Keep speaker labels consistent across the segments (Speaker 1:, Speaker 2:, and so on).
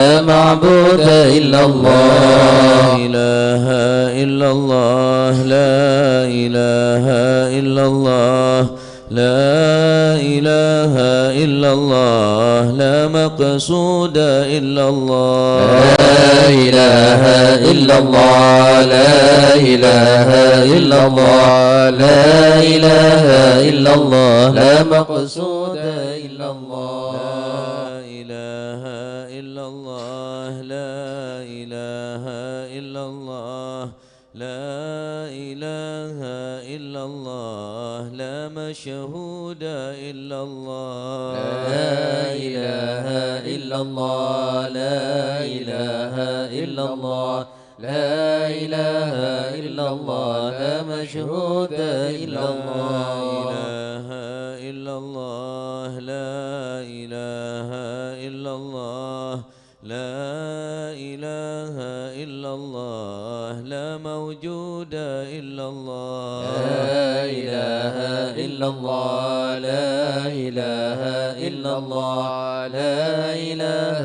Speaker 1: لا معبود إلا الله. لا إله إلا الله. لا إله إلا الله. لا إله إلا الله. لا مقصود إلا الله. لا إله إلا الله. لا إله إلا الله. لا إله إلا الله. لا مقصود إلا الله. لا إله إلا الله. لا إله إلا الله. لا إله إلا الله. لا مشهود إلا الله. لا إله إلا الله. لا إله إلا الله. لا إله إلا الله. لا مشهود إلا الله. لا إله إلا الله. لا إله إلا الله. لا إله إلا الله. لا موجود إلا الله. لا إله إلا الله. لا إله إلا الله. لا إله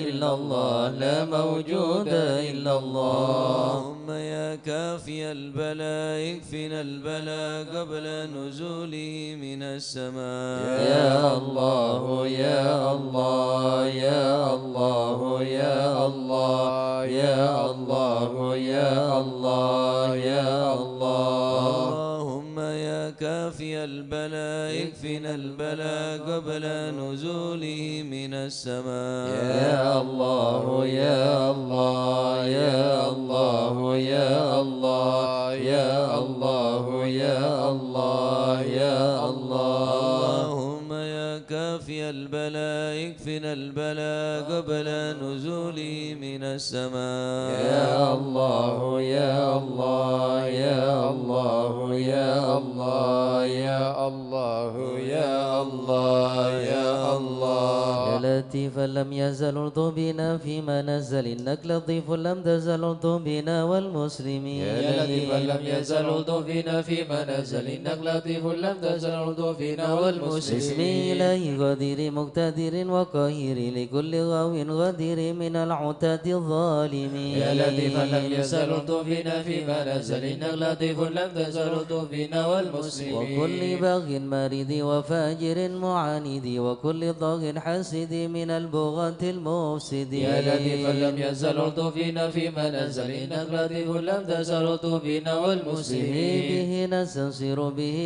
Speaker 1: إلا الله. لا موجود إلا الله. اللهم يا كافي البلاء اكفنا البلاء قبل نزوله من السماء. يا الله يا الله يا الله يا الله يا الله يا الله يا الله. اللهم يا كافي البلاء اكفنا البلاء قبل نزوله من السماء. يا الله يا الله يا الله يا الله يا الله يا الله يا الله. اللهم يا كافي البلاء اكفنا البلاء قبل نزوله من السماء. يا الله يا الله يا الله يا الله يا الله يا الله يا الله.
Speaker 2: يا لطيفا لم يزل ارض بنا فيما نزل إنك لطيف لم تزل ارض بنا والمسلمين.
Speaker 1: يا لطيفا لم يزل ارض بنا فيما نزل إنك لطيف لم تزل ارض بنا والمسلمين.
Speaker 2: بسم الله قدير مقتدر وقاهر لكل غاو غدير من العتاة الظالمين.
Speaker 1: يا لطيفا لم يزل ارض بنا فيما نزل إنك لطيف لم تزل ارض بنا والمسلمين.
Speaker 2: وكل باغ مريض وفاجر معاند وكل طاغ حاسد من البغاة المفسدين.
Speaker 1: يا لطيفا لم يزل ارض بنا فيما نزل إنك لطيف لم تزل ارض بنا والمسلمين.
Speaker 2: به نستنصر به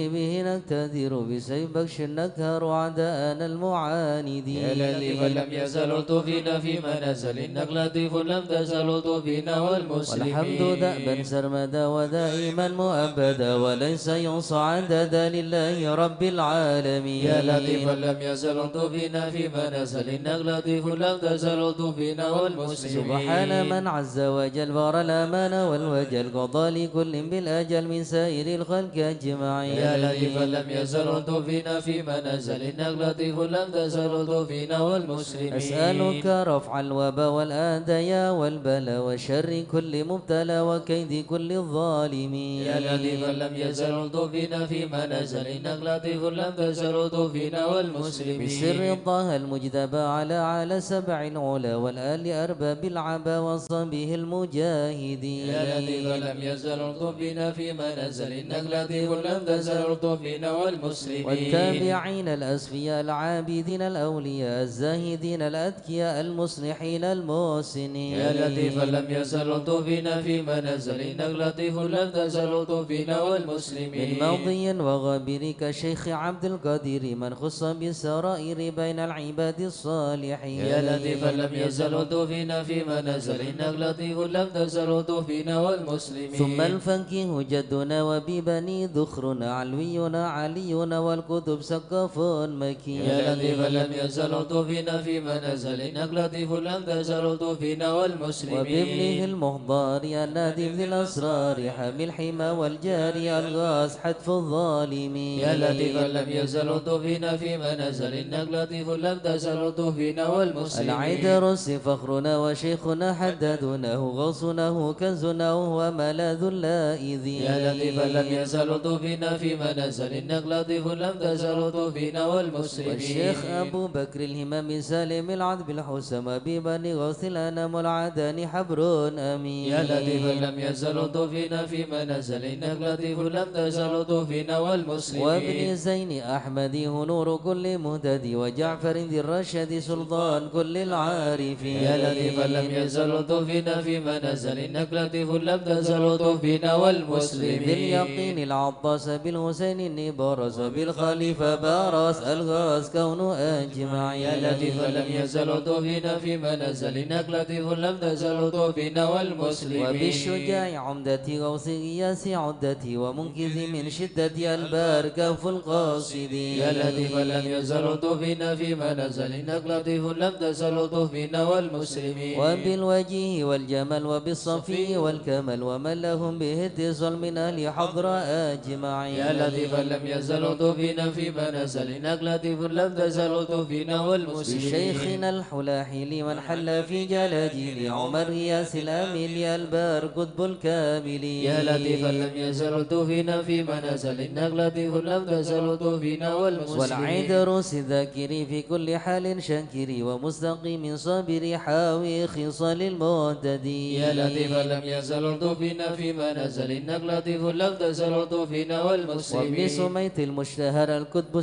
Speaker 2: نقتدر بسيف بكش نكهر أعداءنا المعاندين.
Speaker 1: يا لطيفا لم يزل ارض بنا فيما نزل إنك لطيف لم تزل ارض بنا والمسلمين.
Speaker 2: والحمد دأبا سرمدا ودائما مؤبدا وليس ينصى عددا لله رب العالمين.
Speaker 1: يا لطيفا لم يزل ارض بنا فيما نزل إنك لطيف لم تزل ارض بنا والمسلمين.
Speaker 2: سبحان من عز وجل بار الأمان والوجل قضى لكل بالأجل من سائر الخلق أجمعين.
Speaker 1: يا لطيفا لم يزل ارض بنا فيما نزل إنك لطيف لم تزل ارض بنا والمسلمين.
Speaker 2: أسألك رفع الوبا والآديا والبلا وشر كل مبتلى وكيد كل الظالمين.
Speaker 1: يا لطيفا لم يزل ارض بنا فيما نزل إنك لطيف لم تزل ارض بنا والمسلمين.
Speaker 2: بسر طه المجتبى على سبع العلا والآل أرباب العبا وصبه المجاهدين.
Speaker 1: يا لطيفا لم يزل ارض بنا فيما نزل إنك لطيف لم تزل ارض بنا والمسلمين.
Speaker 2: والتابعين الأسفياء العابدين الأولياء الزاهدين الأذكياء المصلحين المحسنين.
Speaker 1: يا لطيفا لم يزل ارض بنا فيما نزل إنك لطيف لم تزل ارض بنا والمسلمين.
Speaker 2: من ماضي وغابر كشيخ عبد القادر من خص بالسرائر بين العباد الصالحين.
Speaker 1: يا لطيفا لم يزل ارض بنا فيما نزل إنك لطيف لم تزل ارض بنا والمسلمين.
Speaker 2: ثم الفقيه جدنا وببني ذخرنا علوينا علينا والكتب سقف مكين.
Speaker 1: يا لطيفا لم يزل ارض بنا فيما نزل إنك لطيف لم تزل ارض بنا والمسلمين.
Speaker 2: وبابنه المهضار النادي ذي الأسرار حامي الحمى والجاري الغاز حتف الظالمين.
Speaker 1: يا لطيفا لم يزل ارض بنا فيما نزل إنك لطيف لم تزل تسلط فينا والمسلمين
Speaker 2: العيدروس فخرنا وشيخنا حددناه غوصناه كنزنا وهو ملاذ اللائذين
Speaker 1: يا لطيفا لم يزل لطفنا فيما نزل إنك لطيف لم تزل لطفنا والمسلمين
Speaker 2: والشيخ أبو بكر الهمام سالم العذب الحسم ببني غوث الأنام العداني حبر أمين
Speaker 1: يا لطيفا لم يزل لطفنا فيما نزل إنك لطيف لم تزل لطفنا والمسلمين
Speaker 2: وابن زين أحمدي نور كل مهتدي وجعفر ذي الرشد سلطان كل العارفين
Speaker 1: يا لطيفا لم يزل لطفنا فيما نزل إنك لطيف لم تزل لطفنا والمسلمين
Speaker 2: باليقين العطاس بالحسين النبارس بالخليفة بارس الغاز كون أجمعين
Speaker 1: يا لطيفا لم يزل لطفنا فيما نزل إنك لطيف لم تزل لطفنا والمسلمين
Speaker 2: وبالشجاع عمدتي غوث غياس عدتي ومنقذ من شدة البار كف القاصدين
Speaker 1: يا لطيفا لم يزل لطفنا فيما نزل إنك لطيف لم تزل لطفنا والمسلمين
Speaker 2: وبالوجه والجمال وبالصفي والكمال ومن لهم به اتصال من أهل حضرة أجمعين
Speaker 1: يا لطيفا لم يزل لطفنا فيما نزل إنك لطيف لم تزل لطفنا والمسلمين
Speaker 2: بشيخنا الحلاحي لمن حل في جلاجيل عمر غياس الأميل يا البار قطب الكاملين
Speaker 1: يا لطيفا لم يزل لطفنا فيما نزل إنك لطيف لم تزل لطفنا والمسلمين
Speaker 2: والعيدروس الذاكري في كل حال شاكري ومستقيم صابري حاوي خصال المهتدين
Speaker 1: يا لطيفا لم يزل لطفنا فيما نزل إنك لطيف لم تزل لطفنا والمسلمين
Speaker 2: وابن سميت المشتهر الكتب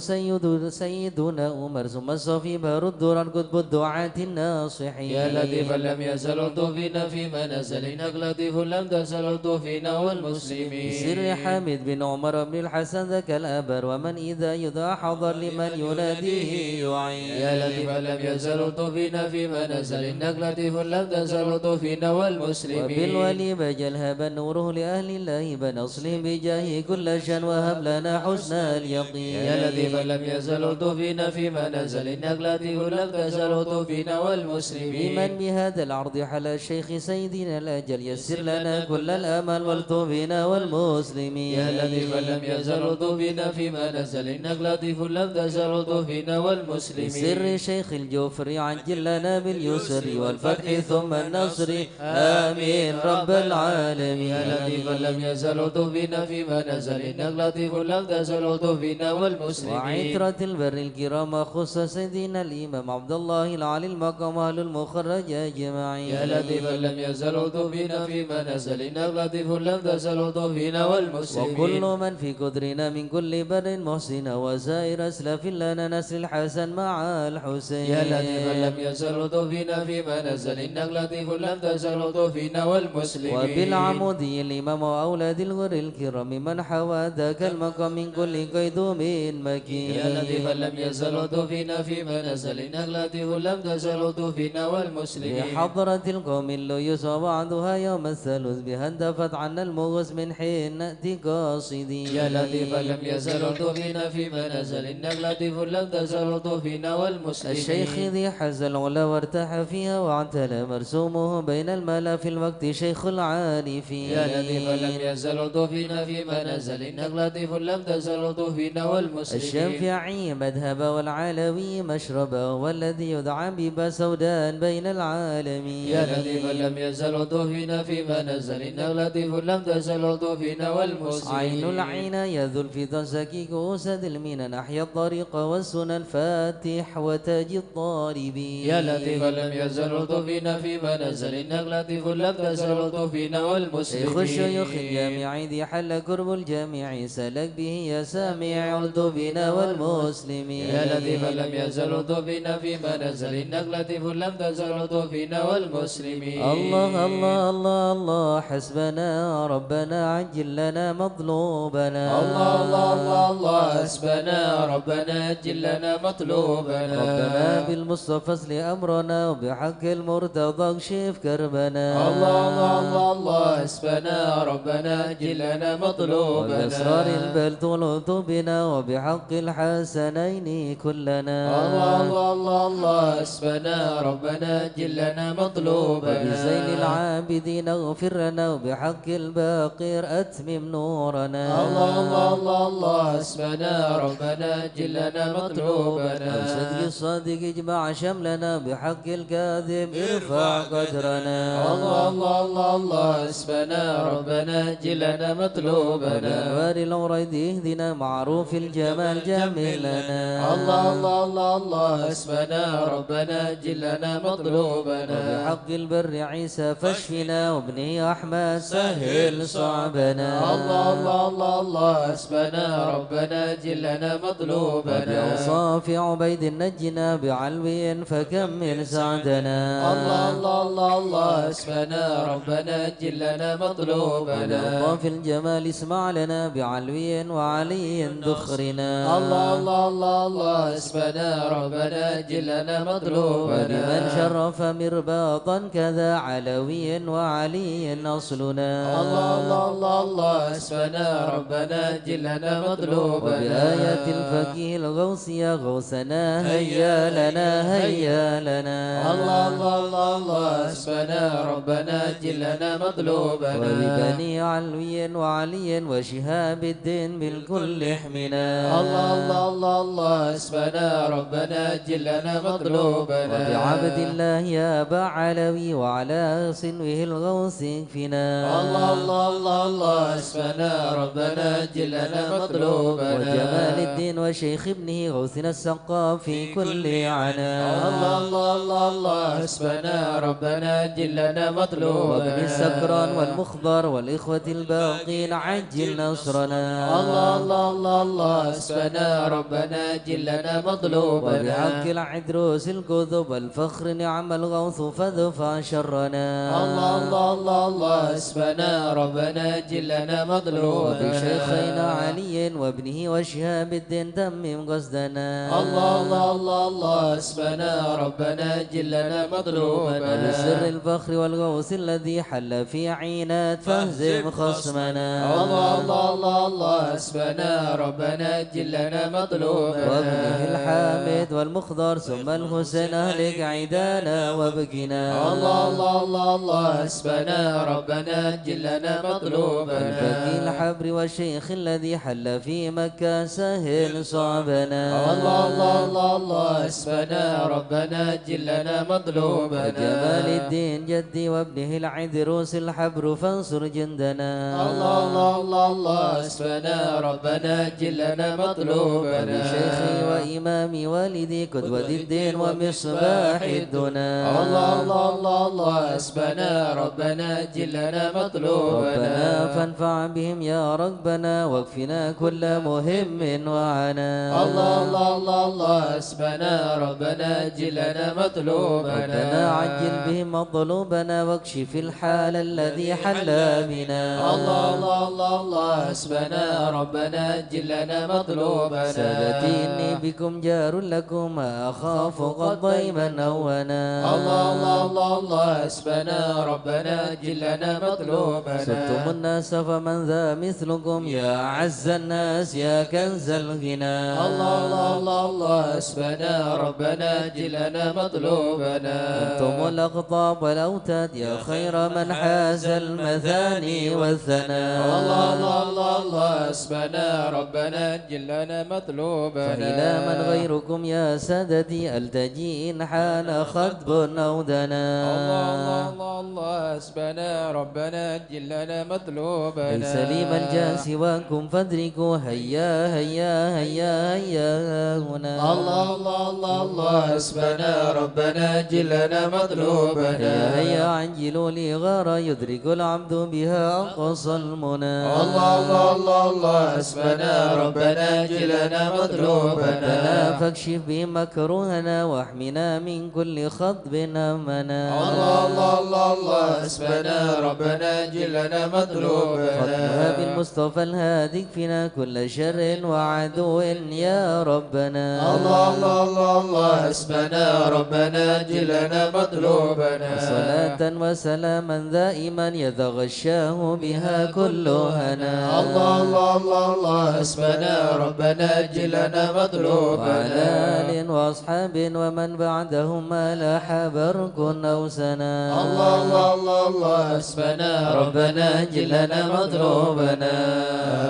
Speaker 2: سيدنا عمر ثم الصفي بار الدرر كتب الدعاة الناصحين
Speaker 1: يا لطيفا لم يزل لطفنا فيما نزل إنك لطيف لم تزل لطفنا والمسلمين
Speaker 2: بسر حامد بن عمر بن الحسن ذاك الأبر ومن إذا يدعى حضر لمن يناديه يعين
Speaker 1: يا لطيفا لم يزل لطفنا فيما نزل إنك لطيف لم تزل لطفنا والمسلمين
Speaker 2: وبالولي بجل هب نوره لأهل الله بنصله بجاه كل شان وهب لنا حسن اليقين
Speaker 1: يا لطيفا لم يزل لطفنا فيما نزل إنك لطيف لم تزل لطفنا والمسلمين
Speaker 2: بمن بهذا العرض حلا الشيخ سيدنا الأجل يسر لنا كل الأمل والطوبنا والمسلمين
Speaker 1: يا لطيفا لم يزل لطفنا فيما نزل إنك لطيف لم تزل لطفنا والمسلمين
Speaker 2: بسر شيخ الجوفري عجل لنا باليسر والفتح ثم النصر آمين رب العالمين
Speaker 1: يا لطيفا لم يزل لطفنا فيما نزل إنك لطيف لم تزل لطفنا والمسلمين
Speaker 2: وعترة البر الكرام خص سيدنا الإمام عبد الله العلي المقام أهل المخرج أجمعين
Speaker 1: يا لطيفا لم يزل لطفنا فيما نزل إنك لطيف لم تزل لطفنا والمسلمين
Speaker 2: وكل من في قدرنا من كل بر محسن وسائر أسلف لنا نسر الحسن مع الحسين
Speaker 1: يا لطيفا لم يزل لطفنا فيما نزل إنك لطيف لم تزل لطفنا والمسلمين
Speaker 2: وبالعمودي الإمام وأولاد الغر الكرام من حوى ذاك المقام من كل قيدوم مكين
Speaker 1: يا لطيفا لم يزل لطفنا فيما نزل إنك لطيف لم تزل لطفنا والمسلمين
Speaker 2: بحضرة القوم الليوس وبعضها يوم الثالث بها اندفت عنا المغص من حين نأتي قاصدين
Speaker 1: يا لطيفا لم يزل لطفنا فيما نزل إنك لطيف لم تزل لطفنا والمسلمين
Speaker 2: الشيخ ذي حز العلا وارتاح فيها واعتلى مرسومه بين الملا في الوقت شيخ العارفين
Speaker 1: يا لطيفا لم يزل لطفنا فيما نزل إنك لطيف لم تزل لطفنا والمسلمين
Speaker 2: الشافعي مذهب والعالوي مشربه والذي يدعى ببا سودان بين العالمين
Speaker 1: يا لطيفا لم يزل لطفنا فيما نزل إنك لطيف لم تزل لطفنا والمسلمين
Speaker 2: عين العناية ذو الفضل سكيك أسد المنن أحيا الطريق والسنن فاتح وتاج الطالبين
Speaker 1: يا لطيفا لم يزل لطفنا فيما نزل إنك لطيف لم تزل لطفنا والمسلمين
Speaker 2: شيخ الشيوخ الجامع ذي حل كرب الجامع سلك به يا سامع الطبنا والمسلمين
Speaker 1: يا لطيفا لم يزل لطفنا فيما نزل إنك لطيف لم تزل لطفنا والمسلمين
Speaker 2: الله الله الله الله حسبنا ربنا عجل لنا مطلوبنا
Speaker 1: الله الله الله الله حسبنا ربنا أجل لنا مطلوبنا
Speaker 2: ربنا بالمصطفى اصل أمرنا وبحق المرتضى اكشف كربنا
Speaker 1: الله الله الله الله حسبنا ربنا أجل لنا مطلوبنا
Speaker 2: وبأسرار البل طلوت بنا وبحق الحسنين كلنا
Speaker 1: الله الله الله الله حسبنا ربنا أجل لنا مطلوبنا
Speaker 2: وبزين العابدين اغفر لنا وبحق الباقر أتمم نورنا
Speaker 1: الله الله الله الله حسبنا ربنا أجل لنا مطلوبنا
Speaker 2: وصدق الصادق اجمع شملنا بحق الكاذب ارفع قدرنا
Speaker 1: الله الله الله الله اسمنا ربنا جلنا مطلوبنا
Speaker 2: بأنوار الأوريد اهدنا معروف الجمال جمل لنا
Speaker 1: الله الله الله الله اسمنا ربنا جلنا مطلوبنا
Speaker 2: وبحق البر عيسى فاشفنا وابنه أحمد سهل صعبنا
Speaker 1: الله الله الله الله اسمنا ربنا جلنا مطلوبنا
Speaker 2: وبأوصاف عبيد نجنا بعلو فكمل سعدنا
Speaker 1: الله الله الله الله اسمنا ربنا جلنا مطلوبنا
Speaker 2: وبألطاف الجمال اسمع لنا بعلو وعلي ذخرنا
Speaker 1: الله الله الله الله اسمنا ربنا جلنا مطلوبنا
Speaker 2: وبمن شرف مرباطا كذا علوي وعلي أصلنا
Speaker 1: الله الله الله الله اسمنا ربنا جلنا مطلوبنا
Speaker 2: وبآيات الفقيه الغوث يا غوثنا هيا لنا هيا لنا
Speaker 1: الله الله الله الله اسمنا ربنا جلنا مطلوبنا
Speaker 2: وببني علوي وعلي وشهاب الدين بالكل احمنا
Speaker 1: الله الله الله الله اسمنا ربنا جلنا مطلوبنا
Speaker 2: وبعبد الله يا أبا علوي وعلى صنوه الغوث اكفنا
Speaker 1: الله الله الله الله اسمنا ربنا جلنا مطلوبنا
Speaker 2: وجمال الدين وشيخ ابنه غوثنا السقاف في كل عنا
Speaker 1: الله الله الله الله اسمنا ربنا جلنا مطلوبنا
Speaker 2: وابن السكران والمخضر والإخوة الباقين عجل نصرنا
Speaker 1: الله الله الله الله اسمنا ربنا جلنا مطلوبنا
Speaker 2: وبحق العدروس الكذب والفخر نعم الغوث فادفع شرنا
Speaker 1: الله الله الله الله اسمنا ربنا جلنا مطلوبنا
Speaker 2: وبشيخنا علي وابنه وشهاب الدين تمم قصدنا
Speaker 1: الله الله الله الله اسمنا ربنا جلنا مطلوبنا
Speaker 2: وبسر الفخر والغوث الذي حل في عينات فاهزم خصمنا
Speaker 1: الله الله الله الله اسمنا ربنا جلنا مطلوبنا
Speaker 2: وابنه الحامد والمخضر ثم الحسين اهلك عيدانا وابقنا
Speaker 1: الله الله الله الله اسمنا ربنا جلنا مطلوبنا
Speaker 2: والفقي الحبر والشيخ الذي حل في مكة سهل صعبنا
Speaker 1: الله الله الله الله اسمنا ربنا جلنا مطلوبنا
Speaker 2: وجمال الدين جدي وابنه العدروس الحبر فانصر جندنا
Speaker 1: الله الله الله الله اسمنا ربنا جلنا مطلوبنا
Speaker 2: وبشيخي وإمامي والدي قدوة الدين ومصباح الدنا
Speaker 1: الله الله الله الله اسمنا ربنا جلنا مطلوبنا
Speaker 2: ربنا فانفع بهم يا ربنا واكفنا كل مهم وعنا
Speaker 1: الله الله الله الله اسمنا ربنا جلنا مطلوبنا
Speaker 2: ربنا عجل بهم مطلوبنا واكشف الحال الذي حل بنا
Speaker 1: الله الله الله الله اسمنا ربنا جلنا مطلوبنا
Speaker 2: سادتي إني بكم جار لكم أخاف قد ضيما أونا
Speaker 1: الله الله الله الله اسمنا ربنا جلنا مطلوبنا
Speaker 2: سبتم الناس فمن ذا مثلكم يا أعز الناس يا كنز الغنى
Speaker 1: الله الله الله الله اسمنا ربنا جلنا مطلوبنا
Speaker 2: أنتم الأقطاب والأوتاد يا خير من حاز المثاني والثناء
Speaker 1: الله الله الله الله اسمنا ربنا جلنا مطلوبنا
Speaker 2: فإلى من غيركم يا سادتي ألتجي إن حان خطب أو دنا
Speaker 1: الله الله الله الله اسمنا ربنا جلنا مطلوبنا
Speaker 2: ليس لي ملجأ سواكم فادركوا هيا هيا هيا هيا هنا
Speaker 1: الله الله الله الله اسمنا ربنا جلنا مطلوبنا
Speaker 2: هيا هيا عجلوا لي غارة يدرك العبد بها أقصى المنى
Speaker 1: الله الله الله الله اسمنا ربنا جلنا مطلوبنا
Speaker 2: ربنا فاكشف به مكروهنا واحمنا من كل خطب أمنا
Speaker 1: الله الله الله الله اسمنا ربنا جلنا مطلوبنا
Speaker 2: خطبها بالمصطفى الهادي اكفنا كل شر وعدو يا ربنا
Speaker 1: الله الله الله الله اسمنا ربنا جلنا مطلوبنا
Speaker 2: صلاة صلاة وسلاما دائما يتغشاه بها كل هنا.
Speaker 1: الله الله الله الله حسبنا ربنا اجل لنا مطلوبنا.
Speaker 2: وعلى آل وأصحاب ومن بعدهم ما لاح برق أو سنا.
Speaker 1: الله الله الله الله حسبنا ربنا اجل لنا مطلوبنا.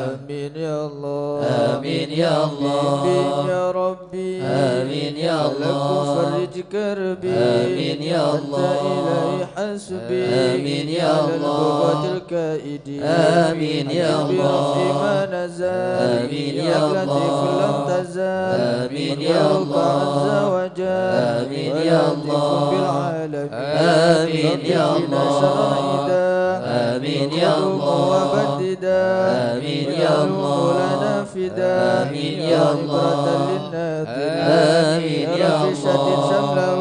Speaker 3: آمين يا الله
Speaker 1: آمين يا الله.
Speaker 3: آمين يا ربي
Speaker 1: آمين يا الله.
Speaker 3: لكم فرج كربي
Speaker 1: آمين يا الله.
Speaker 3: أنت إلهي حسبي
Speaker 1: آمين يا
Speaker 3: على
Speaker 1: الله.
Speaker 3: البغاة الكائدين
Speaker 1: آمين يا الله.
Speaker 3: برفع ما نزل
Speaker 1: آمين يا الله.
Speaker 3: لطيف لم تزل
Speaker 1: آمين يا
Speaker 3: مقدارك
Speaker 1: الله.
Speaker 3: عز وجل
Speaker 1: آمين يا
Speaker 3: ولطيف
Speaker 1: الله.
Speaker 3: بالعالمين
Speaker 1: آمين يا
Speaker 3: ربنا
Speaker 1: الله.
Speaker 3: شرائدا
Speaker 1: آمين يا الله.
Speaker 3: وبددا
Speaker 1: آمين يا الله.
Speaker 3: لنا فدا
Speaker 1: آمين يا الله.
Speaker 3: عبرة للناظرين
Speaker 1: آمين يا
Speaker 3: رب شدد
Speaker 1: الله.
Speaker 3: شمله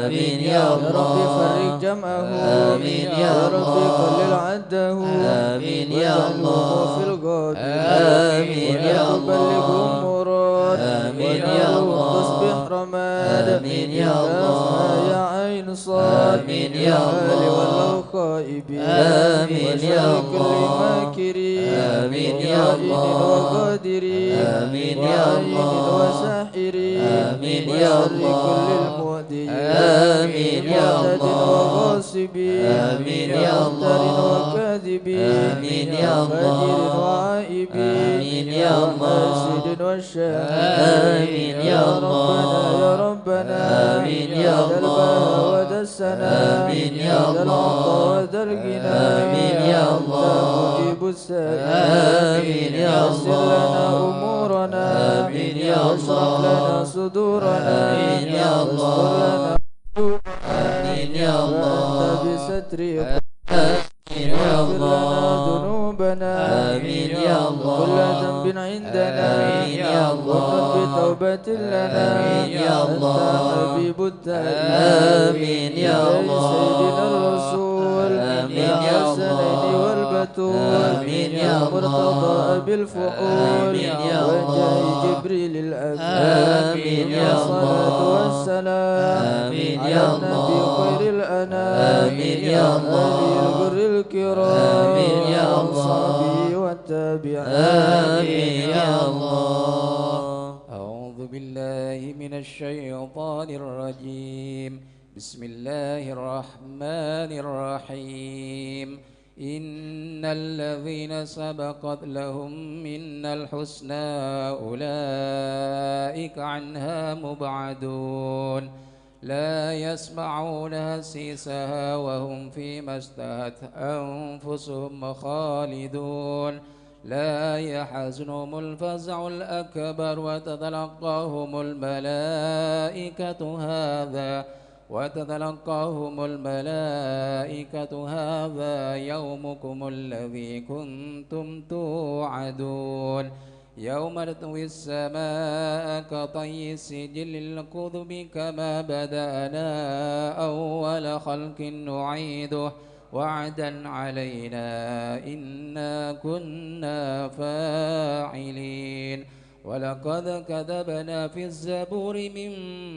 Speaker 1: آمين يا
Speaker 3: يا
Speaker 1: الله.
Speaker 3: رب فرج جمعه
Speaker 1: آمين يا
Speaker 3: رب
Speaker 1: الله.
Speaker 3: قلل عده
Speaker 1: آمين يا الله.
Speaker 3: في الغد
Speaker 1: آمين يا الله.
Speaker 3: وتبلغهم مراد
Speaker 1: آمين يا الله.
Speaker 3: تصبح رماد
Speaker 1: آمين يا الله.
Speaker 3: يا عين صاد
Speaker 1: آمين يا الله.
Speaker 3: والله خائبين
Speaker 1: آمين يا
Speaker 3: وشر كل
Speaker 1: الله.
Speaker 3: ماكرين
Speaker 1: آمين يا
Speaker 3: وقائد
Speaker 1: الله.
Speaker 3: وقادرين
Speaker 1: آمين يا
Speaker 3: وعين
Speaker 1: الله.
Speaker 3: وساحرين
Speaker 1: آمين يا
Speaker 3: وشر
Speaker 1: الله.
Speaker 3: كل المؤذين
Speaker 1: آمين يا
Speaker 3: معتد
Speaker 1: الله.
Speaker 3: وغاصبين
Speaker 1: آمين يا
Speaker 3: ومختار
Speaker 1: الله.
Speaker 3: وكاذبين
Speaker 1: آمين يا الله.
Speaker 3: فاجر وعائبين
Speaker 1: آمين يا الله.
Speaker 3: وحاسد والشاهد
Speaker 1: آمين يا الله.
Speaker 3: يا ربنا
Speaker 1: آمين يا
Speaker 3: ذا
Speaker 1: الله.
Speaker 3: البهاء وذا السنا
Speaker 1: آمين يا
Speaker 3: ذا
Speaker 1: الله.
Speaker 3: العطاء وذا الغنى
Speaker 1: آمين يا
Speaker 3: أنت
Speaker 1: الله.
Speaker 3: مجيب السائل
Speaker 1: آمين يا
Speaker 3: يسر
Speaker 1: الله.
Speaker 3: لنا أمورنا
Speaker 1: آمين يا
Speaker 3: واشرح
Speaker 1: الله.
Speaker 3: لنا صدورنا
Speaker 1: آمين يا الله.
Speaker 3: واستر لنا
Speaker 1: آمين يا الله.
Speaker 3: وأنت بستر
Speaker 1: آمين يا
Speaker 3: واغفر لنا
Speaker 1: الله.
Speaker 3: ذنوبنا
Speaker 1: آمين يا الله.
Speaker 3: كل ذنب عندنا
Speaker 1: آمين يا الله.
Speaker 3: وقم بتوبة لنا
Speaker 1: آمين يا الله.
Speaker 3: أنت حبيب التائبين
Speaker 1: آمين يا
Speaker 3: إليه
Speaker 1: الله.
Speaker 3: سيدنا الرسول
Speaker 1: آمين يا
Speaker 3: الحسنين
Speaker 1: الله.
Speaker 3: والبتول
Speaker 1: آمين يا الله.
Speaker 3: مرتضى أبي الفحول
Speaker 1: آمين يا الله.
Speaker 3: وجاء جبريل الأمين
Speaker 1: آمين يا
Speaker 3: الصلاة
Speaker 1: الله.
Speaker 3: والسلام
Speaker 1: آمين
Speaker 3: على
Speaker 1: يا
Speaker 3: النبي
Speaker 1: الله.
Speaker 3: خير الأنام
Speaker 1: آمين يا الله.
Speaker 3: آله الغر الكرام
Speaker 1: آمين يا الله.
Speaker 3: وأصحابه والتابعين
Speaker 1: آمين يا الله.
Speaker 4: أعوذ بالله من الشيطان الرجيم. بسم الله الرحمن الرحيم. إن الذين سبقت لهم منا الحسنى أولئك عنها مبعدون لا يسمعون هسيسها وهم فيما اشتهت أنفسهم خالدون لا يحزنهم الفزع الأكبر وتتلقاهم الملائكة هذا يومكم الذي كنتم توعدون يوم نطوي السماء كطي السجل للكتب كما بدأنا أول خلق نعيده وعدا علينا إنا كنا فاعلين ولقد كتبنا في الزبور من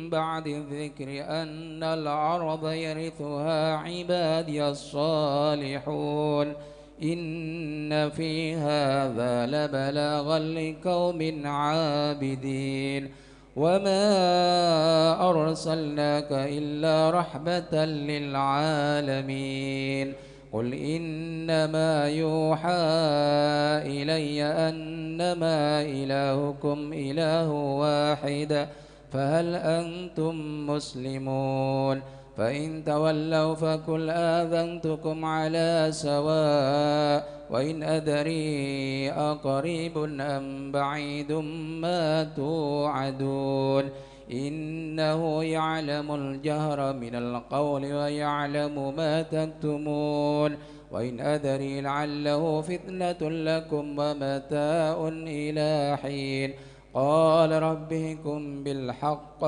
Speaker 4: بعد الذكر أن الأرض يرثها عبادي الصالحون إن في هذا لبلاغا لقوم عابدين وما أرسلناك إلا رحمة للعالمين قل إنما يوحى إلي أنما إلهكم إله واحد فهل أنتم مسلمون فإن تولوا فقل آذنتكم على سواء وإن أدري أقريب أم بعيد ما توعدون إنه يعلم الجهر من القول ويعلم ما تكتمون وإن أدري لعله فتنة لكم ومتاع إلى حين قال رب احكم بالحق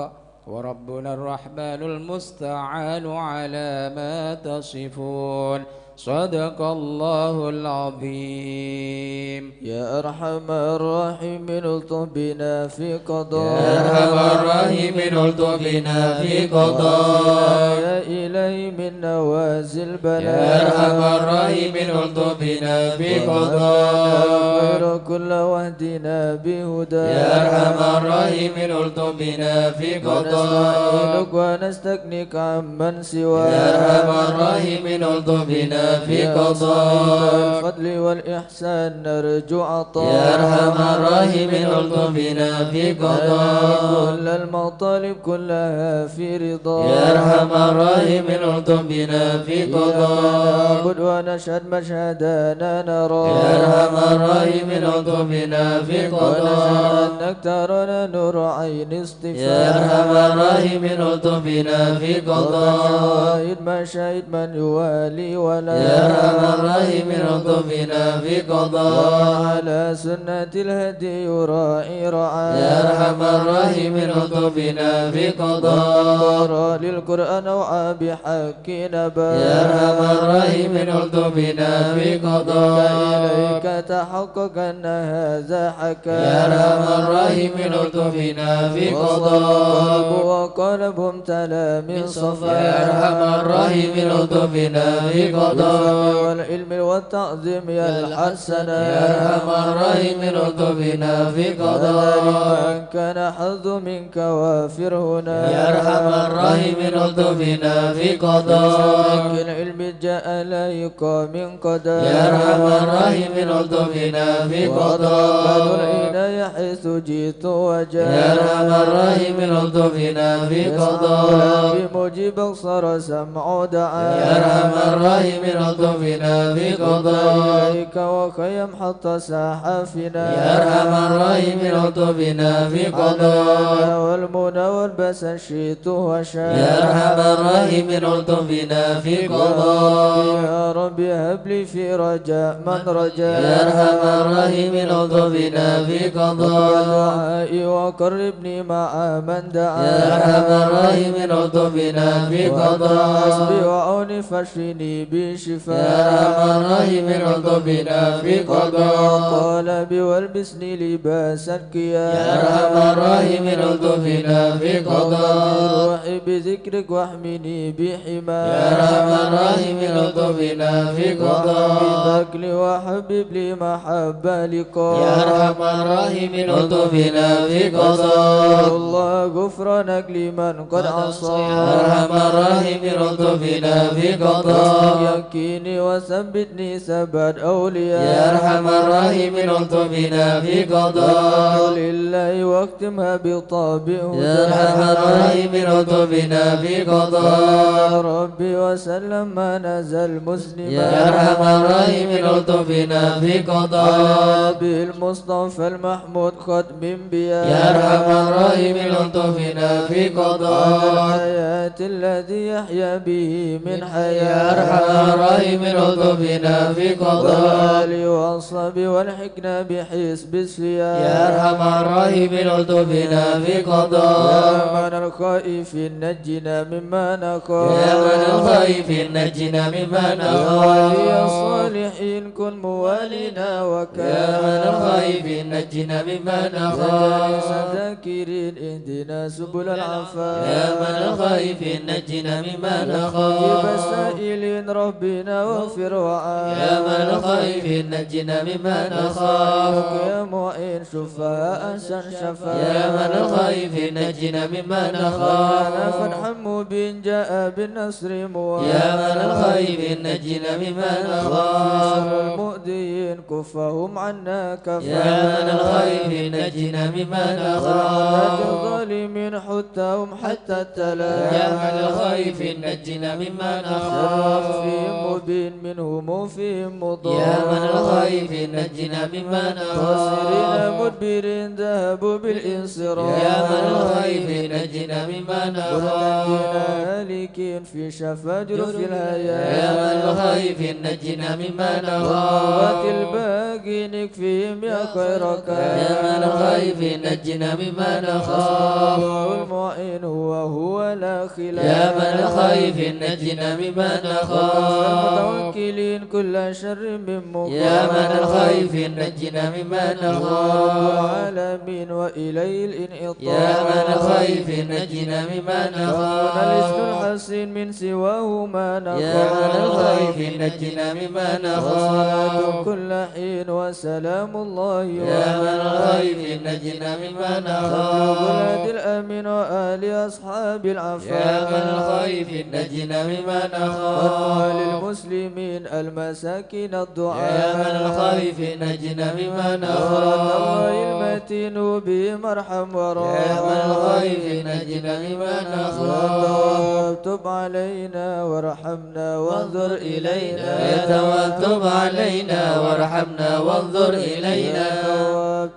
Speaker 4: وربنا الرحمن المستعان على ما تصفون صدق الله العظيم.
Speaker 3: يا أرحم الراحمين الطف بنا في قضاء
Speaker 1: يا أرحم الراحمين الطف بنا في قضاء
Speaker 3: يا إلهي من نوازل
Speaker 1: يا
Speaker 3: البلاء
Speaker 1: أرحم الراحمين الطف بنا في قضاء
Speaker 3: خير كل واهدنا بهدى
Speaker 1: يا أرحم الراحمين الطف بنا في قضاء
Speaker 3: ونستعينك ونستغنيك عمن سواك
Speaker 1: يا أرحم الراحمين الطف بنا في قضاء
Speaker 3: الفضل والإحسان نرجو عطاء
Speaker 1: يا أرحم الراحمين الطف بنا في قضاء
Speaker 3: كل المطالب كلها في رضا
Speaker 1: يا أرحم الراحمين الطف بنا في قضاء
Speaker 3: نعبد ونشهد مشهدنا نرى
Speaker 1: يا أرحم الراحمين الطف بنا في
Speaker 3: ونشهد
Speaker 1: قضاء
Speaker 3: أنك ترانا نور عين اصطفاء
Speaker 1: يا أرحم الراحمين الطف بنا في قضاء
Speaker 3: شاهد ما شاهد من يوالي ولا
Speaker 1: يا أرحم الراحمين الطف بنا في قضاء
Speaker 3: على سنة الهدي يراعي رعايا
Speaker 1: يا أرحم الراحمين الطف بنا في قضاء
Speaker 3: قرأ للقرآن وعى بحق نبا
Speaker 1: يا أرحم الراحمين الطف بنا في قضاء
Speaker 3: إليك تحقق أن هذا حكى
Speaker 1: يا أرحم الراحمين الطف بنا في قضاء
Speaker 3: وقلبهم تلا من صفا
Speaker 1: يا أرحم الراحمين الطف بنا في قضاء
Speaker 3: والعلم والتعظيم يا الحسن
Speaker 1: يا أرحم الراحمين الطف بنا في قضاء
Speaker 3: من كان حظ منك وافر هنا
Speaker 1: يا أرحم الراحمين الطف بنا في قضاء
Speaker 3: لكن العلم جاء لا يقام من قدر
Speaker 1: يا أرحم الراحمين الطف بنا في
Speaker 3: وأطلق
Speaker 1: قضاء
Speaker 3: العناية حيث جئت وجاء
Speaker 1: يا أرحم الراحمين الطف بنا في قضاء
Speaker 3: بمجيب صار سمع دعاء
Speaker 1: يا أرحم الراحمين الطف بنا في قضاء
Speaker 3: إليك وخيم حتى ساحفنا
Speaker 1: يا أرحم الراحمين الطف بنا في قضاء
Speaker 3: والمنى والبس الشيت وشاء
Speaker 1: يا أرحم الراحمين الطف بنا في قضاء
Speaker 3: يا رب هب لي في رجاء من رجاء
Speaker 1: يا أرحم الراحمين الطف بنا في قضاء
Speaker 3: دعائي وقربني مع من دعا
Speaker 1: يا أرحم الراحمين الطف بنا في قضاء
Speaker 3: حسبي وعوني فاشفني بشفاء
Speaker 1: يا أرحم الراحمين الطف بنا في قضاء
Speaker 3: قال بي والبسني لباس الكيان
Speaker 1: يا أرحم الراحمين الطف بنا في قضاء
Speaker 3: روحي بذكرك واحمني بحماك
Speaker 1: يا أرحم الراحمين الطف بنا في قضاء
Speaker 3: حبيبك لي وحبب لي محبة لقاء
Speaker 1: يا أرحم الراحمين الطف بنا في قضاء
Speaker 3: الله غفرانك لمن قد عصى
Speaker 1: يا أرحم الراحمين الطف بنا في قضاء
Speaker 3: يكيني وثبتني ثبات أولياء
Speaker 1: يا أرحم الراحمين الطف بنا في قضاء
Speaker 3: لله واختمها بطابع
Speaker 1: يا أرحم الراحمين الطف بنا في قضاء
Speaker 3: ربي وسلم ما نزل مسلما
Speaker 1: يا أرحم الراحمين الطف بنا في قضاء
Speaker 3: بالمصطفى المحمود ختم بيا
Speaker 1: يا أرحم الراحمين الطف بنا في قضاء
Speaker 3: الحياة الذي يحيا به من
Speaker 1: يا
Speaker 3: حياة
Speaker 1: أرحم الراحمين الطف بنا في قضاء
Speaker 3: والآل والصحب والحكمة بحسب السياق
Speaker 1: يا أرحم الراحمين الطف بنا في
Speaker 3: يا
Speaker 1: قضاء
Speaker 3: من الخائف نجنا مما نخاف
Speaker 1: يا من الخائف نجنا مما
Speaker 3: يا
Speaker 1: نخاف
Speaker 3: ولي الصالحين كن موالينا
Speaker 1: يا
Speaker 3: وكان
Speaker 1: من الخائف نجنا مما نخاف
Speaker 3: ذاكرين اهدنا سبل العفاف
Speaker 1: يا من الخائف نجنا مما
Speaker 3: يا
Speaker 1: نخاف
Speaker 3: سائلين ربنا واغفر وعاف
Speaker 1: يا من الخائف نجنا مما نخاف
Speaker 3: يا معين شفاء أحسن شفاء
Speaker 1: يا من الخائف نجنا مما
Speaker 3: أنا
Speaker 1: نخاف
Speaker 3: فتح مبين جاء بالنصر موافق
Speaker 1: يا من الخائف نجنا مما نخاف
Speaker 3: المؤذين كفهم عنا كفا
Speaker 1: يا من الخائف نجنا مما نخاف
Speaker 3: الظالمين حتهم حتى التلا
Speaker 1: يا من الخائف نجنا مما نخاف
Speaker 3: فيهم مبين منهم فيهم مضار
Speaker 1: يا من الخائف نجنا مما
Speaker 3: خاسرين
Speaker 1: نخاف
Speaker 3: مدبرين ذهبوا بالانصراف
Speaker 1: يا من الخائف نجنا مما نخاف
Speaker 3: والذين هالكين في شفا جرف
Speaker 1: يا
Speaker 3: الهيام
Speaker 1: من الخائف الخيف نجنا مما
Speaker 3: وقوة
Speaker 1: نخاف
Speaker 3: الباقي نكفيهم يا خيرك
Speaker 1: يا من الخيف نجنا مما نخاف
Speaker 3: المعين وهو لا خلاف
Speaker 1: يا من الخيف نجنا مما نخاف
Speaker 3: المتوكلين كل شر من مخاف
Speaker 1: يا من الخيف نجنا مما
Speaker 3: رب
Speaker 1: نخاف
Speaker 3: العالمين وإليه الانعطاف
Speaker 1: يا من الخيف نجنا مما
Speaker 3: كون الاسم
Speaker 1: نخاف
Speaker 3: الحسين من سواه ما نخاف
Speaker 1: يا من الخيف نجنا مما
Speaker 3: وصلاة
Speaker 1: نخاف
Speaker 3: كل حين وسلام الله
Speaker 1: يا من الخيف نجنا مما
Speaker 3: بلاد
Speaker 1: نخاف
Speaker 3: الأمين وآل أصحاب العفاف
Speaker 1: يا من الخيف نجنا مما
Speaker 3: وآل
Speaker 1: نخاف
Speaker 3: المسلمين المساكين
Speaker 1: يا
Speaker 3: الضعاف
Speaker 1: من الخيف نجنا مما
Speaker 3: ورد
Speaker 1: نخاف
Speaker 3: الله المتين بهم ارحم ورحم
Speaker 1: يا من الخيف نجنا مما نخاف
Speaker 3: تب علينا وارحمنا وانظر إلينا
Speaker 1: يتوتب علينا وارحمنا وانظر إلينا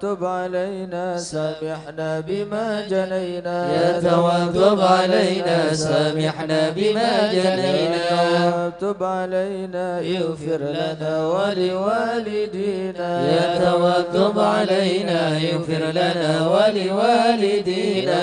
Speaker 3: تب علينا سامحنا بما جنينا
Speaker 1: يتوتب علينا سامحنا بما جنينا
Speaker 3: تب علينا اغفر لنا ولوالدينا
Speaker 1: يتوتب علينا يغفر لنا ولوالدينا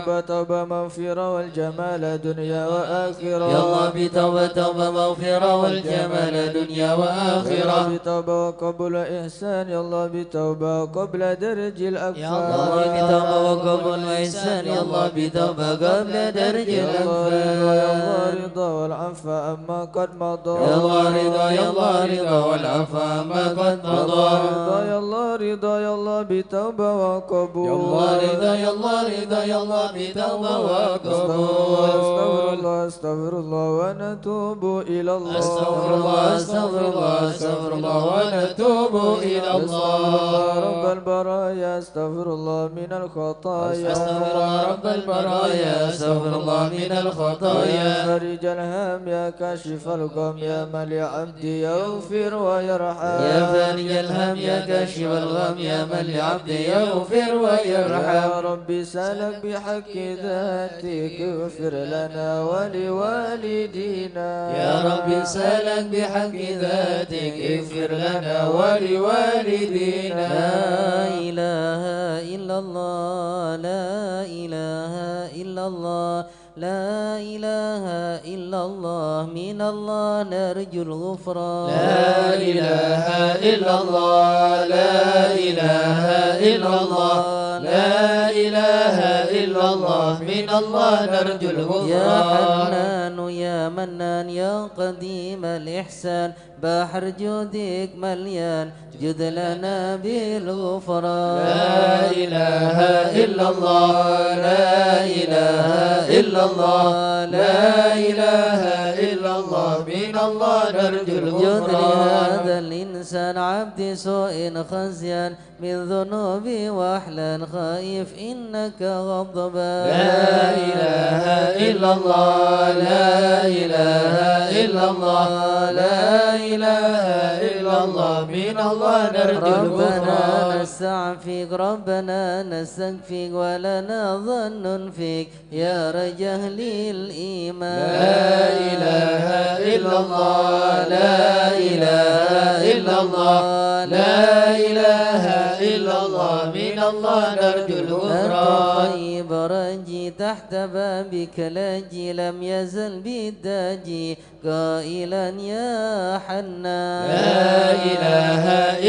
Speaker 3: توبة توبة مغفرة والجمال دنيا وآخرة
Speaker 1: يا الله بتوبة توبة مغفرة والجمال دنيا
Speaker 3: يا
Speaker 1: وآخرة
Speaker 3: الله بتوبة وقبل إحسان يا الله بتوبة وقبل درج الأكفان
Speaker 1: يا الله بتوبة وقبل وإحسان يا الله بتوبة قبل درج
Speaker 3: يا الله
Speaker 1: الأنفال
Speaker 3: رضا والعفو أما قد مضى
Speaker 1: يا الله رضا يا الله رضا والعفو ما قد مضى
Speaker 3: يا الله رضا يا الله بتوبة وقبول
Speaker 1: يا الله رضا يا الله رضا يا الله بتوبة
Speaker 3: استغفر
Speaker 1: وقبول
Speaker 3: الله استغفر الله ونتوب إلى الله
Speaker 1: أستغفر الله أستغفر الله أستغفر الله ونتوب إلى الله
Speaker 3: رب البرايا استغفر الله من الخطايا
Speaker 1: أستغفر الله رب البرايا أستغفر الله من الخطايا
Speaker 3: فرج الهم يا كاشف الغم يا من لعبدي يغفر ويرحم
Speaker 1: يا فاني الهم يا كاشف الغم يا من لعبدي يغفر ويرحم
Speaker 3: يا ربي سألك بحق ذاتك اغفر لنا ولوالدينا
Speaker 1: يا ربي سألك بحق ذاتك اغفر لنا ولوالدينا
Speaker 2: لا إله إلا الله لا إله إلا الله لا إله إلا الله من الله نرجو الغفران
Speaker 1: لا إله إلا الله لا إله إلا الله لا إله إلا الله من الله نرجو
Speaker 2: يا
Speaker 1: الغفران
Speaker 2: حنان يا منان يا قديم الإحسان بحر جودك مليان جد لنا بالغفران
Speaker 1: لا إله إلا الله لا إله إلا الله لا إله إلا الله من الله نرجو
Speaker 2: جد
Speaker 1: الغفران
Speaker 2: هذا الإنسان عبد سوء خزيان من ذنوبي وأحلى خايف إنك غضبان
Speaker 1: لا إله إلا الله لا إله إلا الله لا إله إلا الله من الله نرجو
Speaker 2: ربنا
Speaker 1: الغفران
Speaker 2: نستعفيك ربنا نستكفيك ولنا ظن فيك يا رجه للإيمان
Speaker 1: لا إله إلا الله لا إله إلا الله لا إله إلا الله من الله نرجو الغفران
Speaker 2: طيب رجي تحت بابك لاجي لم يزل بالداجي قائلا يا حنان
Speaker 1: لا إله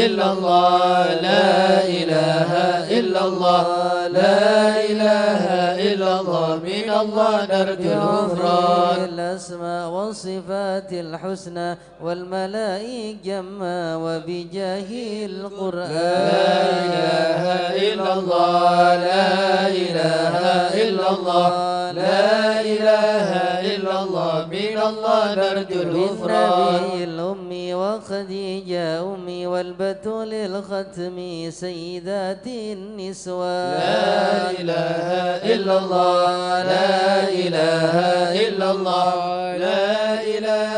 Speaker 1: إلا الله لا إله إلا الله لا إله إلا الله من الله نرجو الغفران
Speaker 2: الأسماء والصفات الحسنى والملائكة جما وبجاه القرآن
Speaker 1: لا إله إلا الله لا إله إلا الله لا إله إلا الله من الله نرجو الغفران
Speaker 2: بالنبي الأمي وخديجة أمي والبتول الختم سيدات النسوان
Speaker 1: لا إله إلا الله لا إله إلا الله لا إله